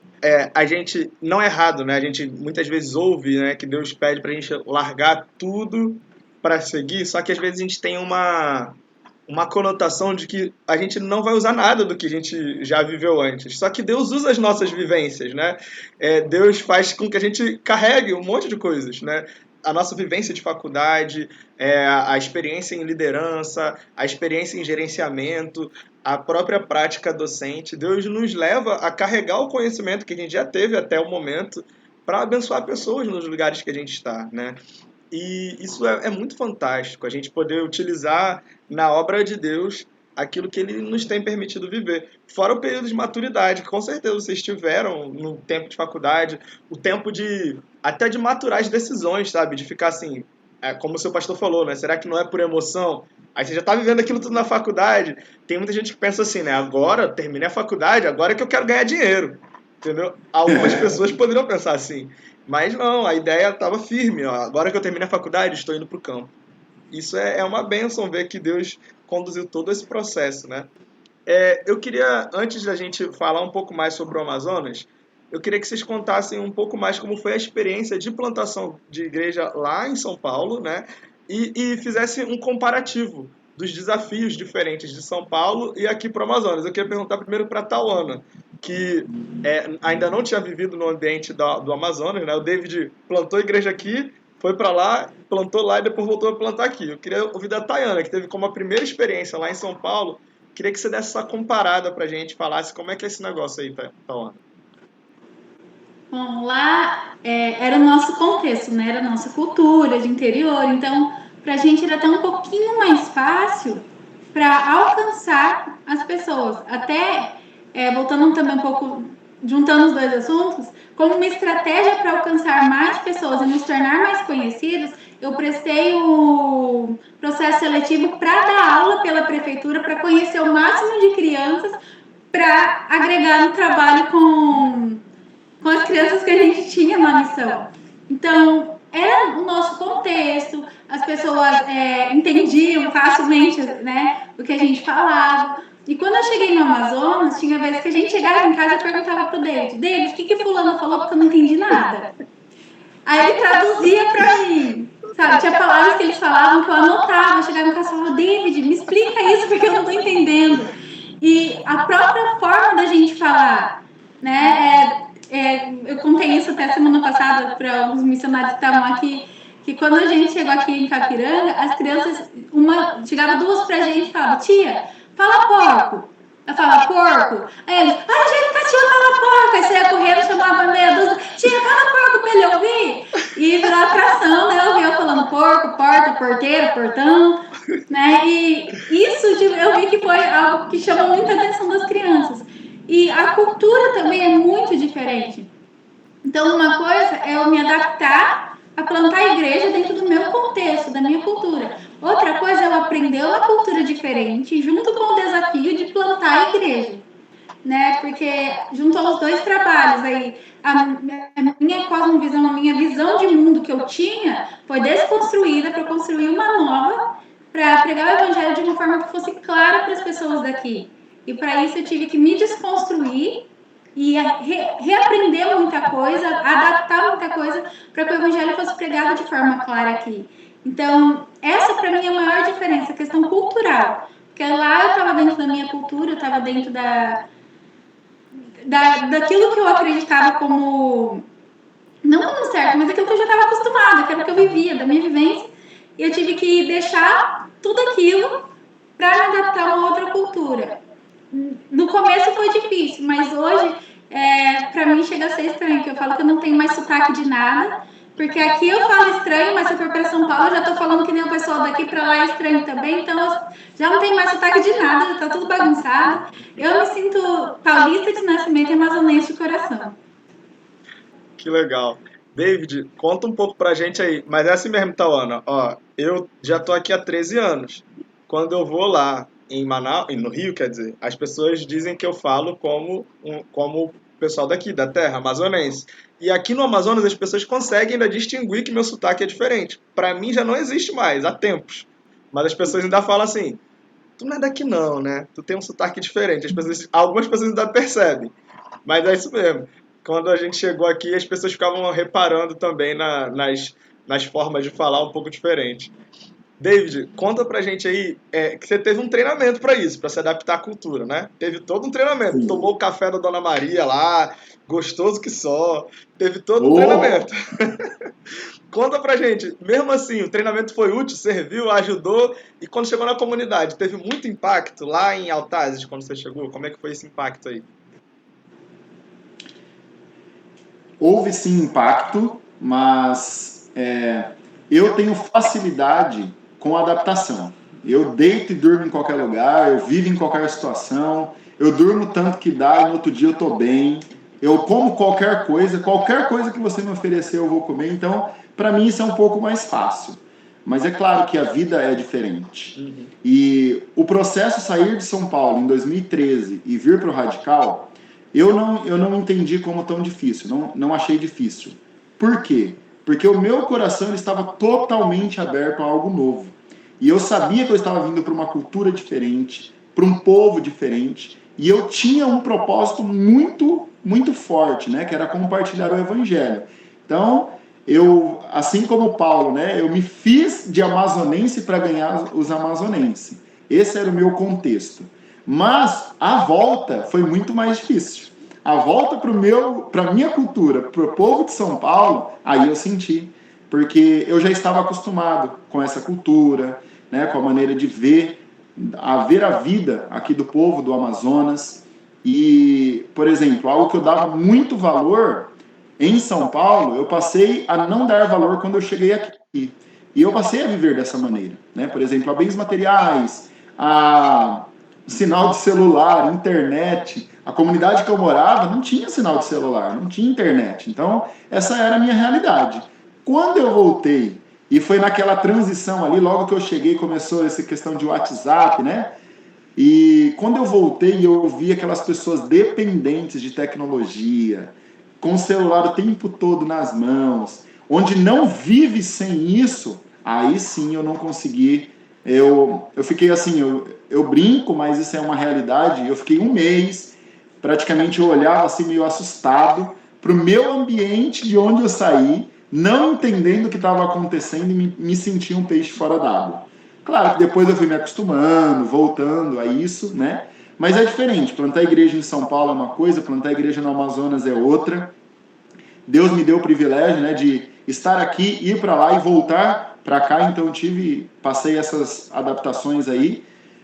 a gente, não é errado, né? A gente muitas vezes ouve, né, que Deus pede pra gente largar tudo para seguir, só que às vezes a gente tem uma conotação de que a gente não vai usar nada do que a gente já viveu antes. Só que Deus usa as nossas vivências, né? Deus faz com que a gente carregue um monte de coisas, né? A nossa vivência de faculdade, a experiência em liderança, a experiência em gerenciamento, a própria prática docente. Deus nos leva a carregar o conhecimento que a gente já teve até o momento para abençoar pessoas nos lugares que a gente está, né? E isso é muito fantástico, a gente poder utilizar na obra de Deus aquilo que Ele nos tem permitido viver. Fora o período de maturidade, que com certeza vocês tiveram no tempo de faculdade, o tempo até de maturar as decisões, sabe? De ficar assim, como o seu pastor falou, né? Será que não é por emoção? Aí você já está vivendo aquilo tudo na faculdade. Tem muita gente que pensa assim, né? Agora, terminei a faculdade, agora é que eu quero ganhar dinheiro. Entendeu? Algumas pessoas poderiam pensar assim. Mas não, a ideia estava firme. Ó. Agora que eu terminei a faculdade, estou indo para o campo. Isso é uma bênção ver que Deus conduziu todo esse processo, né? Eu queria, antes da gente falar um pouco mais sobre o Amazonas, eu queria que vocês contassem um pouco mais como foi a experiência de plantação de igreja lá em São Paulo, né? E fizesse um comparativo dos desafios diferentes de São Paulo e aqui para o Amazonas. Eu queria perguntar primeiro para a Tauana, que ainda não tinha vivido no ambiente do Amazonas, né? O David plantou igreja aqui, foi para lá, plantou lá e depois voltou a plantar aqui. Eu queria ouvir da Tayana, que teve como a primeira experiência lá em São Paulo. Queria que você desse essa comparada pra gente, falasse como é que é esse negócio aí, Tayana. Bom, lá era o nosso contexto, né? Era a nossa cultura de interior, então pra gente era até um pouquinho mais fácil para alcançar as pessoas. Até voltando também um pouco, juntando os dois assuntos, como uma estratégia para alcançar mais pessoas e nos tornar mais conhecidos, eu prestei o processo seletivo para dar aula pela prefeitura, para conhecer o máximo de crianças, para agregar no trabalho com as crianças que a gente tinha na missão. Então, era o nosso contexto, as pessoas entendiam facilmente, né, o que a gente falava. E quando eu cheguei no Amazonas, tinha vezes que a gente chegava em casa e perguntava pro David, o que fulano falou, porque eu não entendi nada. Aí ele traduzia pra mim, sabe? Tinha palavras que eles falavam que eu anotava, eu chegava em casa e falava, David, me explica isso porque eu não tô entendendo. E a própria forma da gente falar, né? Eu contei isso até semana passada para alguns missionários que estavam aqui, que quando a gente chegou aqui em Capiranga, as crianças, chegava duas pra gente e falava, tia, fala porco. Eu falava, porco. Aí eles, gente, a tia fala porco. Aí você ia correndo, chamava meia dúzia, tia, fala porco pra ele ouvir. E virou atração, né? Eu vi eu falando porco, porta, porteiro, portão, né? E isso eu vi que foi algo que chamou muita atenção das crianças. E a cultura também é muito diferente. Então, uma coisa é eu me adaptar a plantar a igreja dentro do meu contexto, da minha cultura. Outra coisa é eu aprender uma cultura diferente junto com o desafio de plantar a igreja. Né? Porque junto aos dois trabalhos aí, a minha cosmovisão, a minha visão de mundo que eu tinha foi desconstruída para construir uma nova, para pregar o evangelho de uma forma que fosse clara para as pessoas daqui. E para isso eu tive que me desconstruir e reaprender muita coisa, adaptar muita coisa para que o evangelho fosse pregado de forma clara aqui. Então, essa para mim é a maior diferença, a questão cultural. Porque lá eu estava dentro da minha cultura, eu estava dentro daquilo que eu acreditava como, não como certo, mas aquilo que eu já estava acostumada, que era o que eu vivia, da minha vivência. E eu tive que deixar tudo aquilo para me adaptar a uma outra cultura. No começo foi difícil, mas hoje, para mim, chega a ser estranho, que eu falo que eu não tenho mais sotaque de nada, porque aqui eu falo estranho, mas se eu for para São Paulo, eu já estou falando que nem o pessoal daqui para lá é estranho também, então eu já não tenho mais sotaque de nada, já está tudo bagunçado. Eu me sinto paulista de nascimento e amazonense de coração. Que legal. David, conta um pouco pra gente aí, mas é assim mesmo, Tauana, ó, eu já tô aqui há 13 anos. Quando eu vou lá em Manaus, no Rio, quer dizer, as pessoas dizem que eu falo como o pessoal daqui, da terra, amazonense. E aqui no Amazonas as pessoas conseguem ainda distinguir que meu sotaque é diferente. Pra mim já não existe mais, há tempos. Mas as pessoas ainda falam assim, tu não é daqui não, né? Tu tem um sotaque diferente. Algumas pessoas ainda percebem. Mas é isso mesmo. Quando a gente chegou aqui, as pessoas ficavam reparando também nas formas de falar um pouco diferente. David, conta pra gente aí que você teve um treinamento pra isso, pra se adaptar à cultura, né? Teve todo um treinamento. Sim. Tomou o café da Dona Maria lá, gostoso que só. Teve todo um Oh, treinamento. Conta pra gente, mesmo assim, o treinamento foi útil, serviu, ajudou, e quando chegou na comunidade, teve muito impacto lá em Altazes, quando você chegou? Como é que foi esse impacto aí? houve sim impacto, mas eu tenho facilidade com adaptação. Eu deito e durmo em qualquer lugar, eu vivo em qualquer situação, eu durmo tanto que dá e no outro dia eu estou bem. Eu como qualquer coisa que você me oferecer eu vou comer, então para mim isso é um pouco mais fácil. Mas é claro que a vida é diferente. E o processo sair de São Paulo em 2013 e vir para o Radical, eu não entendi como tão difícil, não achei difícil. Por quê? Porque o meu coração ele estava totalmente aberto a algo novo. E eu sabia que eu estava vindo para uma cultura diferente, para um povo diferente, e eu tinha um propósito muito, muito forte, né, que era compartilhar o evangelho. Então, eu, assim como Paulo, né, eu me fiz de amazonense para ganhar os amazonenses. Esse era o meu contexto. Mas a volta foi muito mais difícil. A volta para a minha cultura, para o povo de São Paulo, aí eu senti. Porque eu já estava acostumado com essa cultura, né, com a maneira de ver a vida aqui do povo do Amazonas. E, por exemplo, algo que eu dava muito valor em São Paulo, eu passei a não dar valor quando eu cheguei aqui. E eu passei a viver dessa maneira, né? Por exemplo, a bens materiais, a sinal de celular, internet. A comunidade que eu morava não tinha sinal de celular, não tinha internet. Então, essa era a minha realidade. Quando eu voltei, e foi naquela transição ali, logo que eu cheguei, começou essa questão de WhatsApp, né? E quando eu voltei, eu vi aquelas pessoas dependentes de tecnologia, com o celular o tempo todo nas mãos, onde não vive sem isso, aí sim eu não consegui. Eu fiquei assim, eu brinco, mas isso é uma realidade. Eu fiquei um mês, praticamente eu olhava assim meio assustado para o meu ambiente de onde eu saí, não entendendo o que estava acontecendo e me sentia um peixe fora d'água. Claro que depois eu fui me acostumando, voltando a isso, né? Mas é diferente. Plantar igreja em São Paulo é uma coisa, plantar igreja no Amazonas é outra. Deus me deu o privilégio, né, de estar aqui, ir para lá e voltar para cá, então passei essas adaptações aí,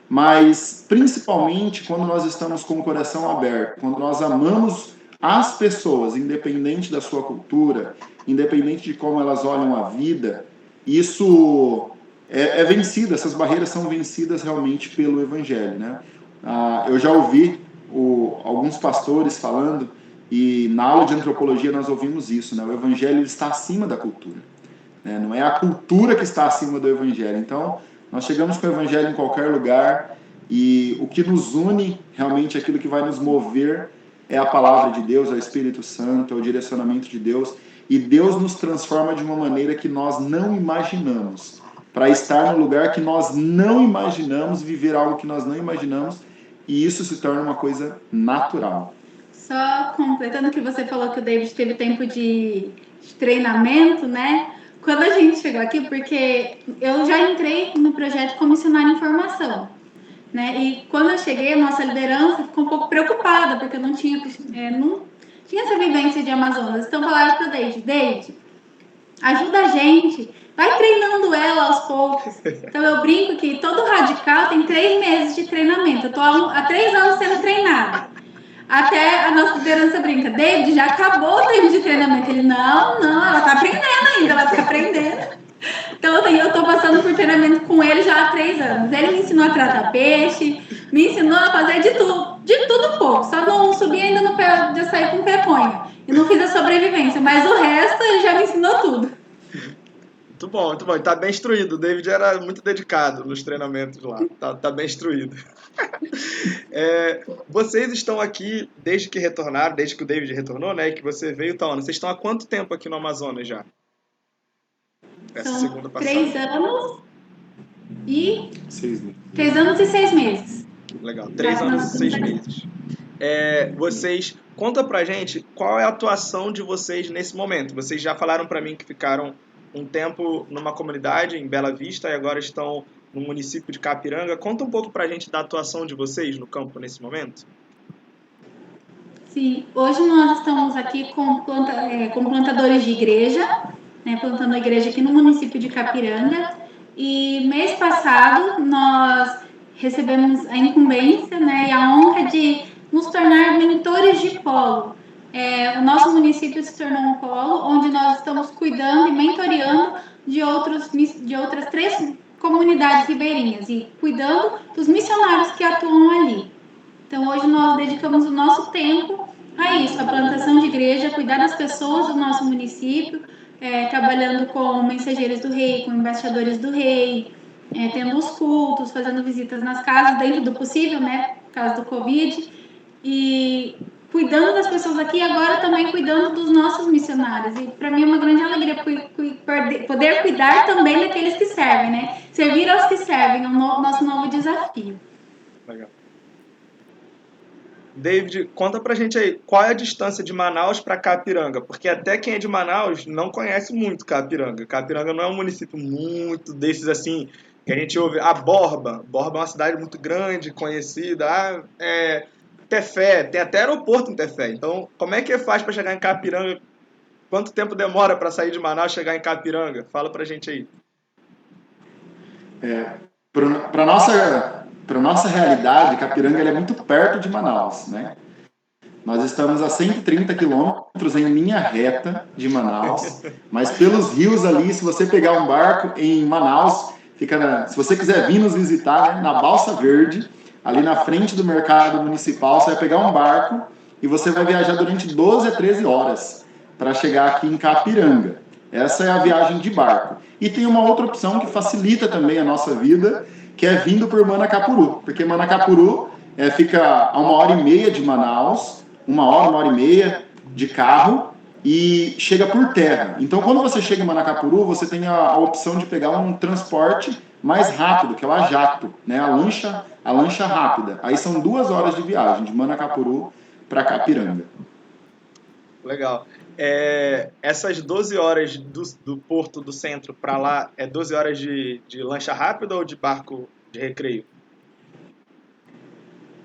mas principalmente quando nós estamos com o coração aberto, quando nós amamos as pessoas, independente da sua cultura, independente de como elas olham a vida, isso é vencido, essas barreiras são vencidas realmente pelo Evangelho, né? Eu já ouvi alguns pastores falando, e na aula de antropologia nós ouvimos isso, né? O Evangelho está acima da cultura, né? Não é a cultura que está acima do Evangelho. Então, nós chegamos com o Evangelho em qualquer lugar e o que nos une, realmente aquilo que vai nos mover é a palavra de Deus, é o Espírito Santo, é o direcionamento de Deus, e Deus nos transforma de uma maneira que nós não imaginamos, para estar no lugar que nós não imaginamos, viver algo que nós não imaginamos, e isso se torna uma coisa natural. Só completando que você falou que o David teve tempo de treinamento, né? Quando a gente chegou aqui, porque eu já entrei no projeto como missionária em formação, né? E quando eu cheguei, a nossa liderança ficou um pouco preocupada, porque eu não tinha essa vivência de Amazonas. Então falaram para o David, ajuda a gente, vai treinando ela aos poucos. Então eu brinco que todo radical tem 3 meses de treinamento. Eu estou há 3 anos sendo treinada. Até a nossa liderança brinca, David, já acabou o tempo de treinamento. Ele, não, ela tá aprendendo ainda, ela tá aprendendo. Então, assim, eu tô passando por treinamento com ele já há 3 anos. Ele me ensinou a tratar peixe, me ensinou a fazer de tudo um pouco. Só não subi ainda no pé de sair com peconha. E não fiz a sobrevivência, mas o resto ele já me ensinou tudo. Muito bom, muito bom. E tá bem instruído. O David era muito dedicado nos treinamentos lá. Tá bem instruído. Vocês estão aqui desde que retornaram, desde que o David retornou, né? E que você veio, Tawana. Vocês estão há quanto tempo aqui no Amazonas já? Essa São segunda passada. 3 anos e 6 meses. 3 anos e 6 meses. Legal, 3 anos e 6 meses. Vocês, conta pra gente qual é a atuação de vocês nesse momento. Vocês já falaram pra mim que ficaram um tempo numa comunidade em Bela Vista e agora estão no município de Capiranga. Conta um pouco pra gente da atuação de vocês no campo nesse momento. Sim, hoje nós estamos aqui com plantadores de igreja, né, plantando a igreja aqui no município de Capiranga. E mês passado nós recebemos a incumbência, né, e a honra de nos tornar mentores de polo. O nosso município se tornou um polo onde nós estamos cuidando e mentoreando de outras 3 comunidades ribeirinhas e cuidando dos missionários que atuam ali. Então, hoje nós dedicamos o nosso tempo a isso, a plantação de igreja, cuidar das pessoas do nosso município, trabalhando com mensageiros do rei, com embaixadores do rei, tendo os cultos, fazendo visitas nas casas, dentro do possível, né, por causa do Covid, e cuidando das pessoas aqui e agora também cuidando dos nossos missionários. E para mim é uma grande alegria poder cuidar também daqueles que servem, né? Servir aos que servem é o nosso novo desafio. Legal. David, conta pra gente aí, qual é a distância de Manaus para Capiranga? Porque até quem é de Manaus não conhece muito Capiranga. Capiranga não é um município muito desses assim, que a gente ouve. Borba. Borba é uma cidade muito grande, conhecida. Tefé, tem até aeroporto em Tefé. Então, como é que faz para chegar em Capiranga? Quanto tempo demora para sair de Manaus e chegar em Capiranga? Fala pra gente aí. Para nossa realidade, Capiranga é muito perto de Manaus, né? Nós estamos a 130 quilômetros em linha reta de Manaus, mas pelos rios ali, se você pegar um barco em Manaus, se você quiser vir nos visitar, né, na Balsa Verde, ali na frente do mercado municipal, você vai pegar um barco e você vai viajar durante 12 a 13 horas para chegar aqui em Capiranga. Essa é a viagem de barco. E tem uma outra opção que facilita também a nossa vida, que é vindo por Manacapuru, porque Manacapuru fica a 1h30 de Manaus, 1h, 1h30 de carro, e chega por terra. Então, quando você chega em Manacapuru, você tem a opção de pegar um transporte mais rápido, que é o Ajato, né? a lancha rápida. Aí são 2 horas de viagem, de Manacapuru para Capiranga. Legal. Essas 12 horas do porto, do centro, para lá, é 12 horas de lancha rápida ou de barco de recreio?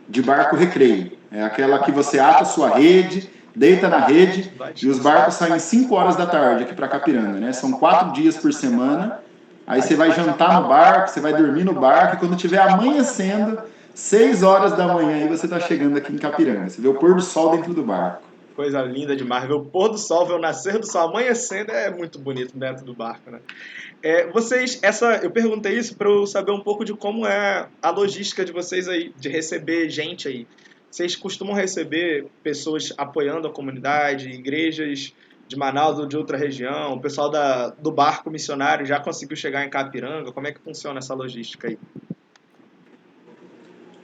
De barco recreio. É aquela que você ata sua rede, deita na rede, e os barcos saem 5 horas da tarde aqui para Capiranga, né? São 4 dias por semana. Aí você vai jantar no barco, você vai dormir no barco, e quando estiver amanhecendo, 6 horas da manhã, aí você está chegando aqui em Capiranga. Você vê o pôr do sol dentro do barco. Coisa linda demais. Ver o pôr do sol, ver o nascer do sol amanhecendo é muito bonito dentro do barco, né? Eu perguntei isso para eu saber um pouco de como é a logística de vocês aí, de receber gente aí. Vocês costumam receber pessoas apoiando a comunidade, igrejas de Manaus ou de outra região? O pessoal do barco missionário já conseguiu chegar em Capiranga? Como é que funciona essa logística aí?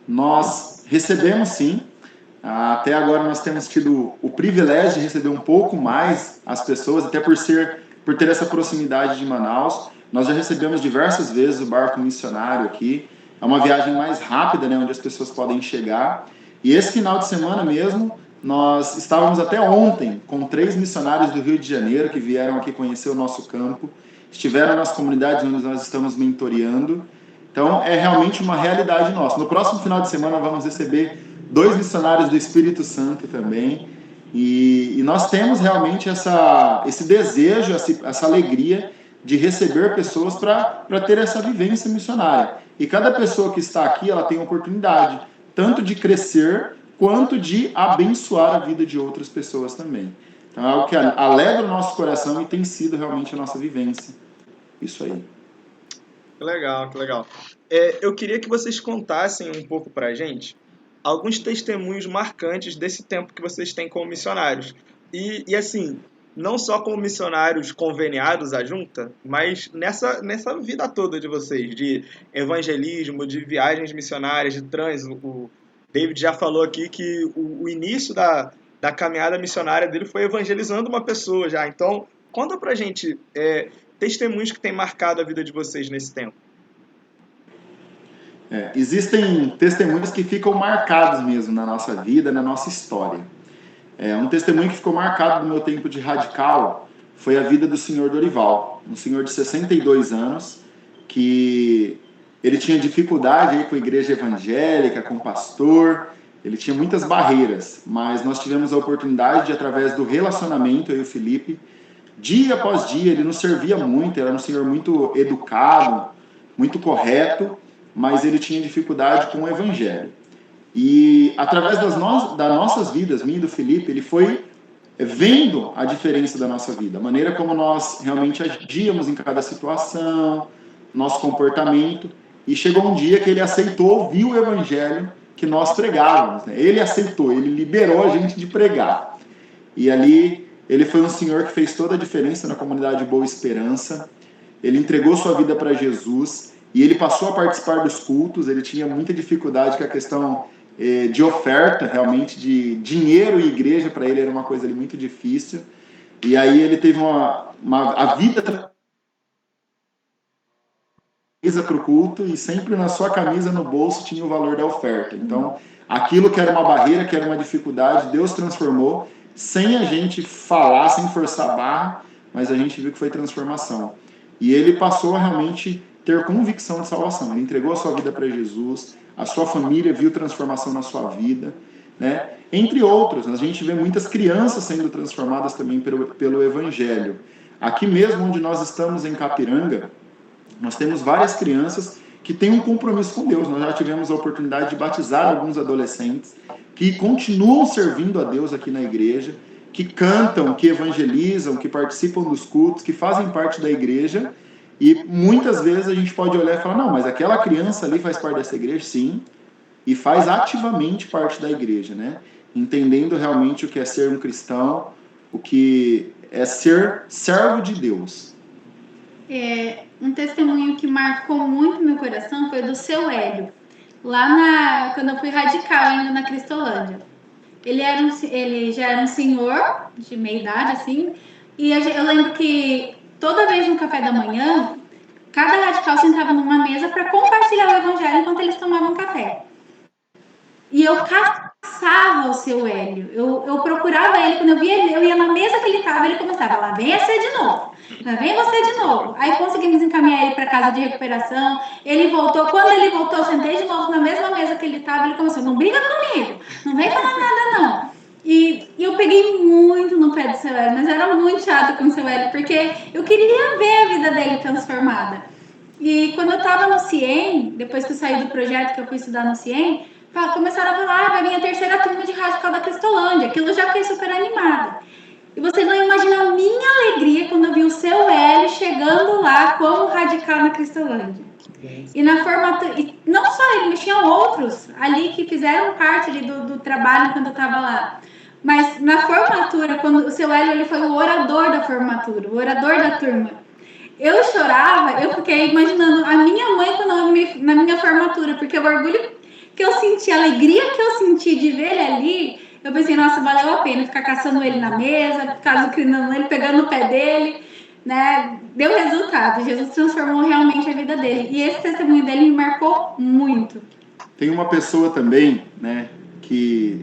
Nós recebemos sim. Até agora nós temos tido o privilégio de receber um pouco mais as pessoas, até por ter essa proximidade de Manaus. Nós já recebemos diversas vezes o barco missionário aqui. É uma viagem mais rápida, né, onde as pessoas podem chegar. E esse final de semana mesmo, nós estávamos até ontem com 3 missionários do Rio de Janeiro que vieram aqui conhecer o nosso campo. Estiveram nas comunidades onde nós estamos mentoreando. Então, é realmente uma realidade nossa. No próximo final de semana, vamos receber 2 missionários do Espírito Santo também. E nós temos realmente esse desejo, essa alegria de receber pessoas para ter essa vivência missionária. E cada pessoa que está aqui, ela tem a oportunidade tanto de crescer quanto de abençoar a vida de outras pessoas também. Então, é algo que alegra o nosso coração e tem sido realmente a nossa vivência. Isso aí. Que legal, que legal. Eu queria que vocês contassem um pouco pra gente alguns testemunhos marcantes desse tempo que vocês têm como missionários. E assim, não só como missionários conveniados à junta, mas nessa vida toda de vocês, de evangelismo, de viagens missionárias, de trânsito. O David já falou aqui que o início da caminhada missionária dele foi evangelizando uma pessoa já. Então, conta pra gente testemunhos que têm marcado a vida de vocês nesse tempo. Existem testemunhos que ficam marcados mesmo na nossa vida, na nossa história. Um testemunho que ficou marcado no meu tempo de radical foi a vida do senhor Dorival, um senhor de 62 anos, que ele tinha dificuldade aí com a igreja evangélica, com o pastor, ele tinha muitas barreiras, mas nós tivemos a oportunidade de, através do relacionamento, eu e o Felipe, dia após dia, ele nos servia muito, era um senhor muito educado, muito correto, mas ele tinha dificuldade com o evangelho. E através das nossas vidas, minha e do Felipe, ele foi vendo a diferença da nossa vida, a maneira como nós realmente agíamos em cada situação, nosso comportamento, e chegou um dia que ele aceitou ouvir o evangelho que nós pregávamos, né? Ele aceitou, ele liberou a gente de pregar. E ali ele foi um senhor que fez toda a diferença na comunidade Boa Esperança, ele entregou sua vida para Jesus, e ele passou a participar dos cultos. Ele tinha muita dificuldade com a questão de oferta, realmente, de dinheiro e igreja, para ele era uma coisa ali muito difícil. E aí ele teve a vida para o culto, e sempre na sua camisa, no bolso, tinha o valor da oferta. Então, aquilo que era uma barreira, que era uma dificuldade, Deus transformou, sem a gente falar, sem forçar a barra, mas a gente viu que foi transformação. E ele passou a realmente ter convicção de salvação. Ele entregou a sua vida para Jesus, a sua família viu transformação na sua vida, né? Entre outros, a gente vê muitas crianças sendo transformadas também pelo Evangelho. Aqui mesmo onde nós estamos, em Capiranga, nós temos várias crianças que têm um compromisso com Deus. Nós já tivemos a oportunidade de batizar alguns adolescentes que continuam servindo a Deus aqui na igreja, que cantam, que evangelizam, que participam dos cultos, que fazem parte da igreja. E muitas vezes a gente pode olhar e falar, não, mas aquela criança ali faz parte dessa igreja? Sim, e faz ativamente parte da igreja, né? Entendendo realmente o que é ser um cristão, o que é ser servo de Deus. Um testemunho que marcou muito meu coração foi do seu Hélio, quando eu fui radical ainda na Cristolândia. Ele já era um senhor de meia idade, assim, e eu lembro que toda vez no café da manhã, cada radical sentava numa mesa para compartilhar o evangelho enquanto eles tomavam café. E eu caçava o seu Hélio. Eu procurava ele, quando eu via ele, eu ia na mesa que ele estava, ele começava, lá vem você de novo, lá vem você de novo. Aí conseguimos encaminhar ele para casa de recuperação, ele voltou, quando ele voltou, eu sentei de novo na mesma mesa que ele estava, ele começou, não briga comigo, não vem falar nada não. E eu peguei muito no pé do seu Hélio, mas eu era muito chata com o seu Hélio, porque eu queria ver a vida dele transformada. E quando eu estava no CIEM, depois que eu saí do projeto que eu fui estudar no CIEM, começaram a falar, vai vir a terceira turma de radical da Cristolândia. Aquilo eu já fiquei super animada. E vocês não imaginam a minha alegria quando eu vi o seu Hélio chegando lá como radical na Cristolândia. E na formatura, e não só ele, mas tinha outros ali que fizeram parte ali do trabalho quando eu estava lá. Mas na formatura, quando o seu Hélio ele foi o orador da formatura, o orador da turma. Eu chorava, eu fiquei imaginando a minha mãe na minha formatura, porque o orgulho que eu senti, a alegria que eu senti de ver ele ali, eu pensei, nossa, valeu a pena ficar caçando ele na mesa, ficar azucrinando ele, pegando o pé dele, né? Deu resultado, Jesus transformou realmente a vida dele. E esse testemunho dele me marcou muito. Tem uma pessoa também, né, que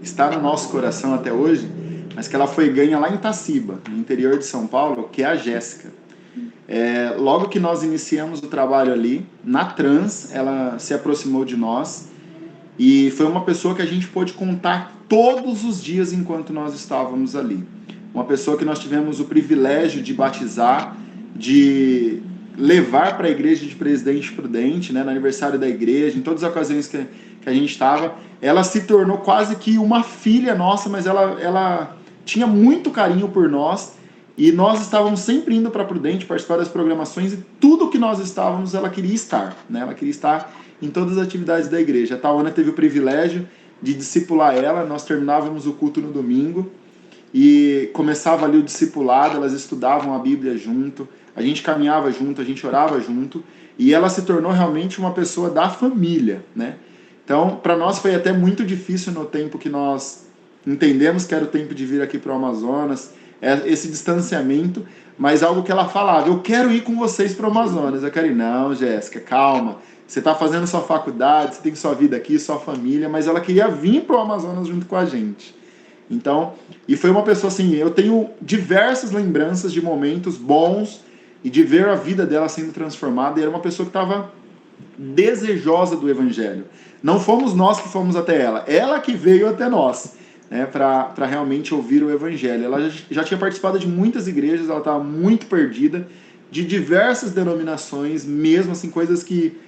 está no nosso coração até hoje, mas que ela foi ganha lá em Itaciba, no interior de São Paulo, que é a Jéssica. Logo que nós iniciamos o trabalho ali, na Trans, ela se aproximou de nós e foi uma pessoa que a gente pôde contar todos os dias enquanto nós estávamos ali. Uma pessoa que nós tivemos o privilégio de batizar, de levar para a igreja de Presidente Prudente, né, no aniversário da igreja, em todas as ocasiões que a gente estava. Ela se tornou quase que uma filha nossa, mas ela tinha muito carinho por nós. E nós estávamos sempre indo para Prudente, participar das programações, e tudo que nós estávamos, ela queria estar, né? Ela queria estar em todas as atividades da igreja. A Tawana teve o privilégio de discipular ela, nós terminávamos o culto no domingo, e começava ali o discipulado, elas estudavam a Bíblia junto, a gente caminhava junto, a gente orava junto, e ela se tornou realmente uma pessoa da família, né? Então, para nós foi até muito difícil no tempo que nós entendemos que era o tempo de vir aqui para o Amazonas, esse distanciamento, mas algo que ela falava, eu quero ir com vocês para o Amazonas. Eu quero ir, não, Jéssica, calma, você está fazendo sua faculdade, você tem sua vida aqui, sua família, mas ela queria vir para o Amazonas junto com a gente. Então, e foi uma pessoa assim, eu tenho diversas lembranças de momentos bons e de ver a vida dela sendo transformada, e era uma pessoa que estava desejosa do Evangelho. Não fomos nós que fomos até ela que veio até nós, né, para realmente ouvir o Evangelho. Ela já tinha participado de muitas igrejas, ela estava muito perdida, de diversas denominações, mesmo assim, coisas que...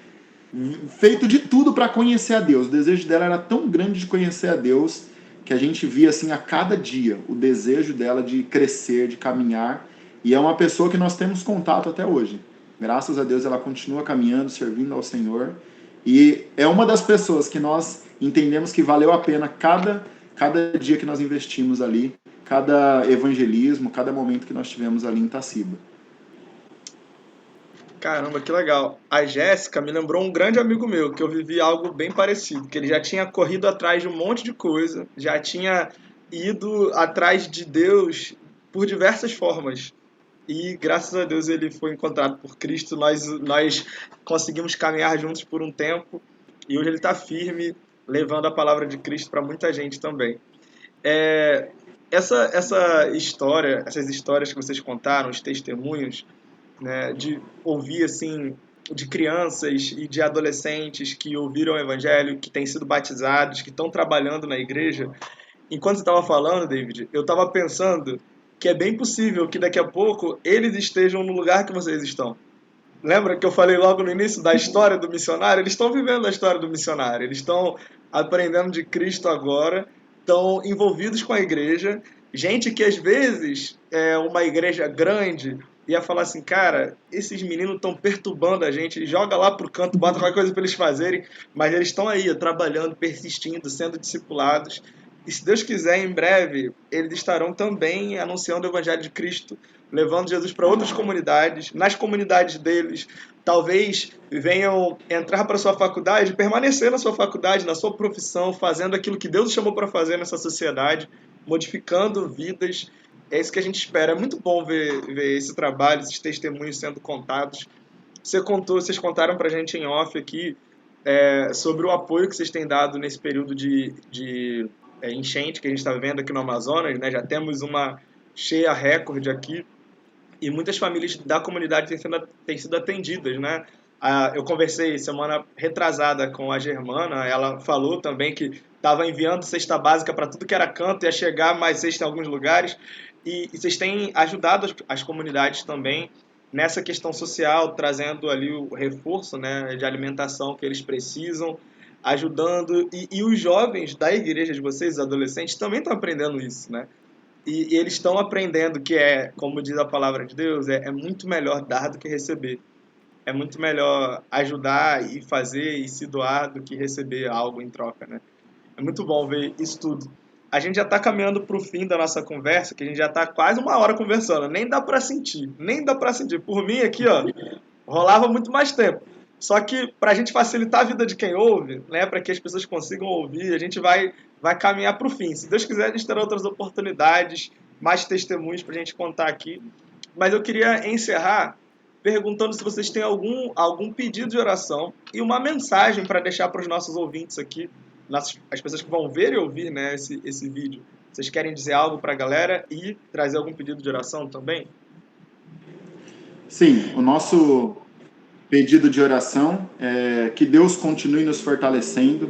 feito de tudo para conhecer a Deus. O desejo dela era tão grande de conhecer a Deus, que a gente via assim a cada dia o desejo dela de crescer, de caminhar, e é uma pessoa que nós temos contato até hoje. Graças a Deus ela continua caminhando, servindo ao Senhor, e é uma das pessoas que nós entendemos que valeu a pena cada dia que nós investimos ali, cada evangelismo, cada momento que nós tivemos ali em Itaciba. Caramba, que legal. A Jéssica me lembrou um grande amigo meu, que eu vivi algo bem parecido, que ele já tinha corrido atrás de um monte de coisa, já tinha ido atrás de Deus por diversas formas. E graças a Deus ele foi encontrado por Cristo, nós conseguimos caminhar juntos por um tempo, e hoje ele está firme, levando a palavra de Cristo para muita gente também. Essa história, essas histórias que vocês contaram, os testemunhos, né, de ouvir assim de crianças e de adolescentes que ouviram o evangelho, que têm sido batizados, que estão trabalhando na igreja. Enquanto você estava falando, David, eu estava pensando que é bem possível que daqui a pouco eles estejam no lugar que vocês estão. Lembra que eu falei logo no início da história do missionário? Eles estão vivendo a história do missionário, eles estão aprendendo de Cristo agora, estão envolvidos com a igreja. Gente que às vezes é uma igreja grande ia falar assim, cara, esses meninos estão perturbando a gente, joga lá pro canto, bota qualquer coisa para eles fazerem, mas eles estão aí trabalhando, persistindo, sendo discipulados. E se Deus quiser, em breve, eles estarão também anunciando o Evangelho de Cristo, levando Jesus para outras comunidades, nas comunidades deles, talvez venham entrar para a sua faculdade, permanecer na sua faculdade, na sua profissão, fazendo aquilo que Deus os chamou para fazer nessa sociedade, modificando vidas. É isso que a gente espera. É muito bom ver esse trabalho, esses testemunhos sendo contados. Vocês contaram para a gente em off aqui sobre o apoio que vocês têm dado nesse período de enchente que a gente está vivendo aqui no Amazonas, né? Já temos uma cheia recorde aqui e muitas famílias da comunidade têm sido atendidas, né? Eu conversei semana retrasada com a Germana, ela falou também que estava enviando cesta básica para tudo que era canto, ia chegar mais cesta em alguns lugares, e vocês têm ajudado as comunidades também nessa questão social, trazendo ali o reforço, né, de alimentação que eles precisam, ajudando, e os jovens da igreja de vocês, os adolescentes, também estão aprendendo isso, né? E eles estão aprendendo que como diz a palavra de Deus, é muito melhor dar do que receber. É muito melhor ajudar e fazer e se doar do que receber algo em troca, né? É muito bom ver isso tudo. A gente já está caminhando para o fim da nossa conversa, que a gente já está quase uma hora conversando. Nem dá para sentir, nem dá para sentir. Por mim aqui, ó, rolava muito mais tempo. Só que para a gente facilitar a vida de quem ouve, né, para que as pessoas consigam ouvir, a gente vai caminhar para o fim. Se Deus quiser, a gente terá outras oportunidades, mais testemunhos para a gente contar aqui. Mas eu queria encerrar perguntando se vocês têm algum pedido de oração e uma mensagem para deixar para os nossos ouvintes aqui, as pessoas que vão ver e ouvir, né, esse vídeo. Vocês querem dizer algo para a galera e trazer algum pedido de oração também? Sim, o nosso pedido de oração é que Deus continue nos fortalecendo.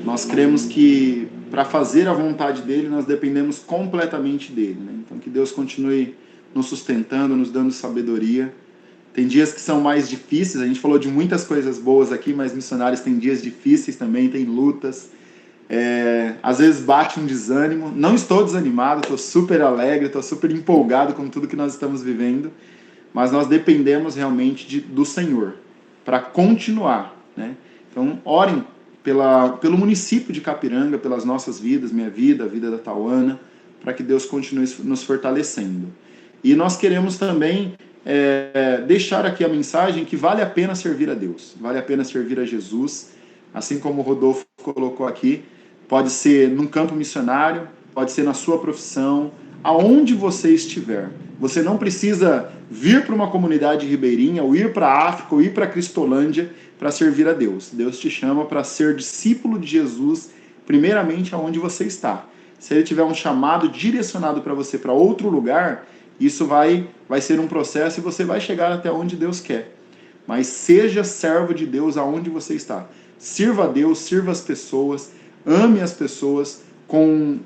Nós cremos que para fazer a vontade dele, nós dependemos completamente dele, né? Então, que Deus continue nos sustentando, nos dando sabedoria. Tem dias que são mais difíceis, a gente falou de muitas coisas boas aqui, mas missionários têm dias difíceis também, tem lutas. Às vezes bate um desânimo. Não estou desanimado, estou super alegre, estou super empolgado com tudo que nós estamos vivendo, mas nós dependemos realmente do Senhor para continuar, né? Então, orem pelo município de Capiranga, pelas nossas vidas, minha vida, a vida da Tauana, para que Deus continue nos fortalecendo. E nós queremos também deixar aqui a mensagem que vale a pena servir a Deus, vale a pena servir a Jesus, assim como o Rodolfo colocou aqui, pode ser num campo missionário, pode ser na sua profissão, aonde você estiver. Você não precisa vir para uma comunidade ribeirinha, ou ir para a África, ou ir para a Cristolândia para servir a Deus. Deus te chama para ser discípulo de Jesus, primeiramente aonde você está. Se ele tiver um chamado direcionado para você para outro lugar, isso vai ser um processo e você vai chegar até onde Deus quer. Mas seja servo de Deus aonde você está. Sirva a Deus, sirva as pessoas, ame as pessoas,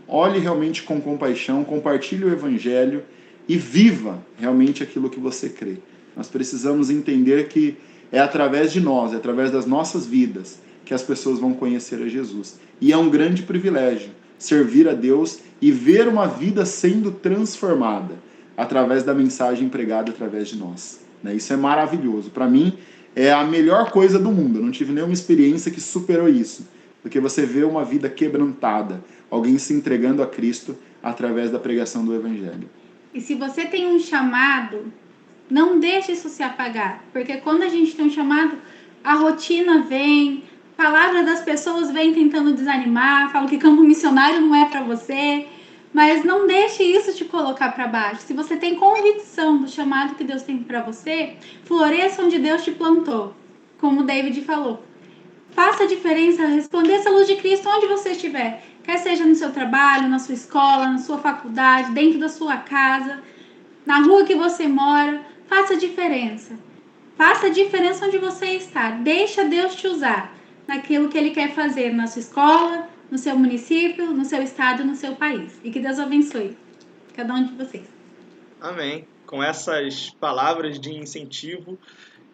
olhe realmente com compaixão, compartilhe o Evangelho e viva realmente aquilo que você crê. Nós precisamos entender que é através de nós, é através das nossas vidas, que as pessoas vão conhecer a Jesus. E é um grande privilégio servir a Deus e ver uma vida sendo transformada através da mensagem pregada através de nós. Isso é maravilhoso. Para mim, é a melhor coisa do mundo. Eu não tive nenhuma experiência que superou isso. Porque você vê uma vida quebrantada, alguém se entregando a Cristo através da pregação do Evangelho. E se você tem um chamado, não deixe isso se apagar. Porque quando a gente tem um chamado, a rotina vem, a palavra das pessoas vem tentando desanimar, falam que campo missionário não é para você. Mas não deixe isso te colocar para baixo. Se você tem convicção do chamado que Deus tem para você, floresça onde Deus te plantou. Como o David falou. Faça a diferença, resplandeça a luz de Cristo onde você estiver. Quer seja no seu trabalho, na sua escola, na sua faculdade, dentro da sua casa, na rua que você mora. Faça a diferença. Faça a diferença onde você está. Deixa Deus te usar naquilo que Ele quer fazer na sua escola, no seu município, no seu estado, no seu país. E que Deus abençoe cada um de vocês. Amém. Com essas palavras de incentivo,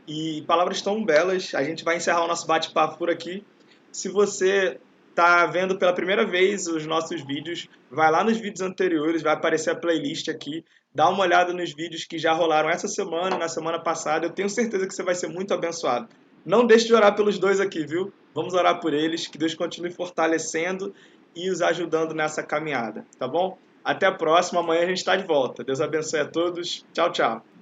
E palavras tão belas. A gente vai encerrar o nosso bate-papo por aqui. Se você está vendo pela primeira vez os nossos vídeos, vai lá nos vídeos anteriores, vai aparecer a playlist aqui. Dá uma olhada nos vídeos que já rolaram essa semana, na semana passada. Eu tenho certeza que você vai ser muito abençoado. Não deixe de orar pelos dois aqui, viu? Vamos orar por eles, que Deus continue fortalecendo e os ajudando nessa caminhada, tá bom? Até a próxima, amanhã a gente está de volta. Deus abençoe a todos. Tchau, tchau.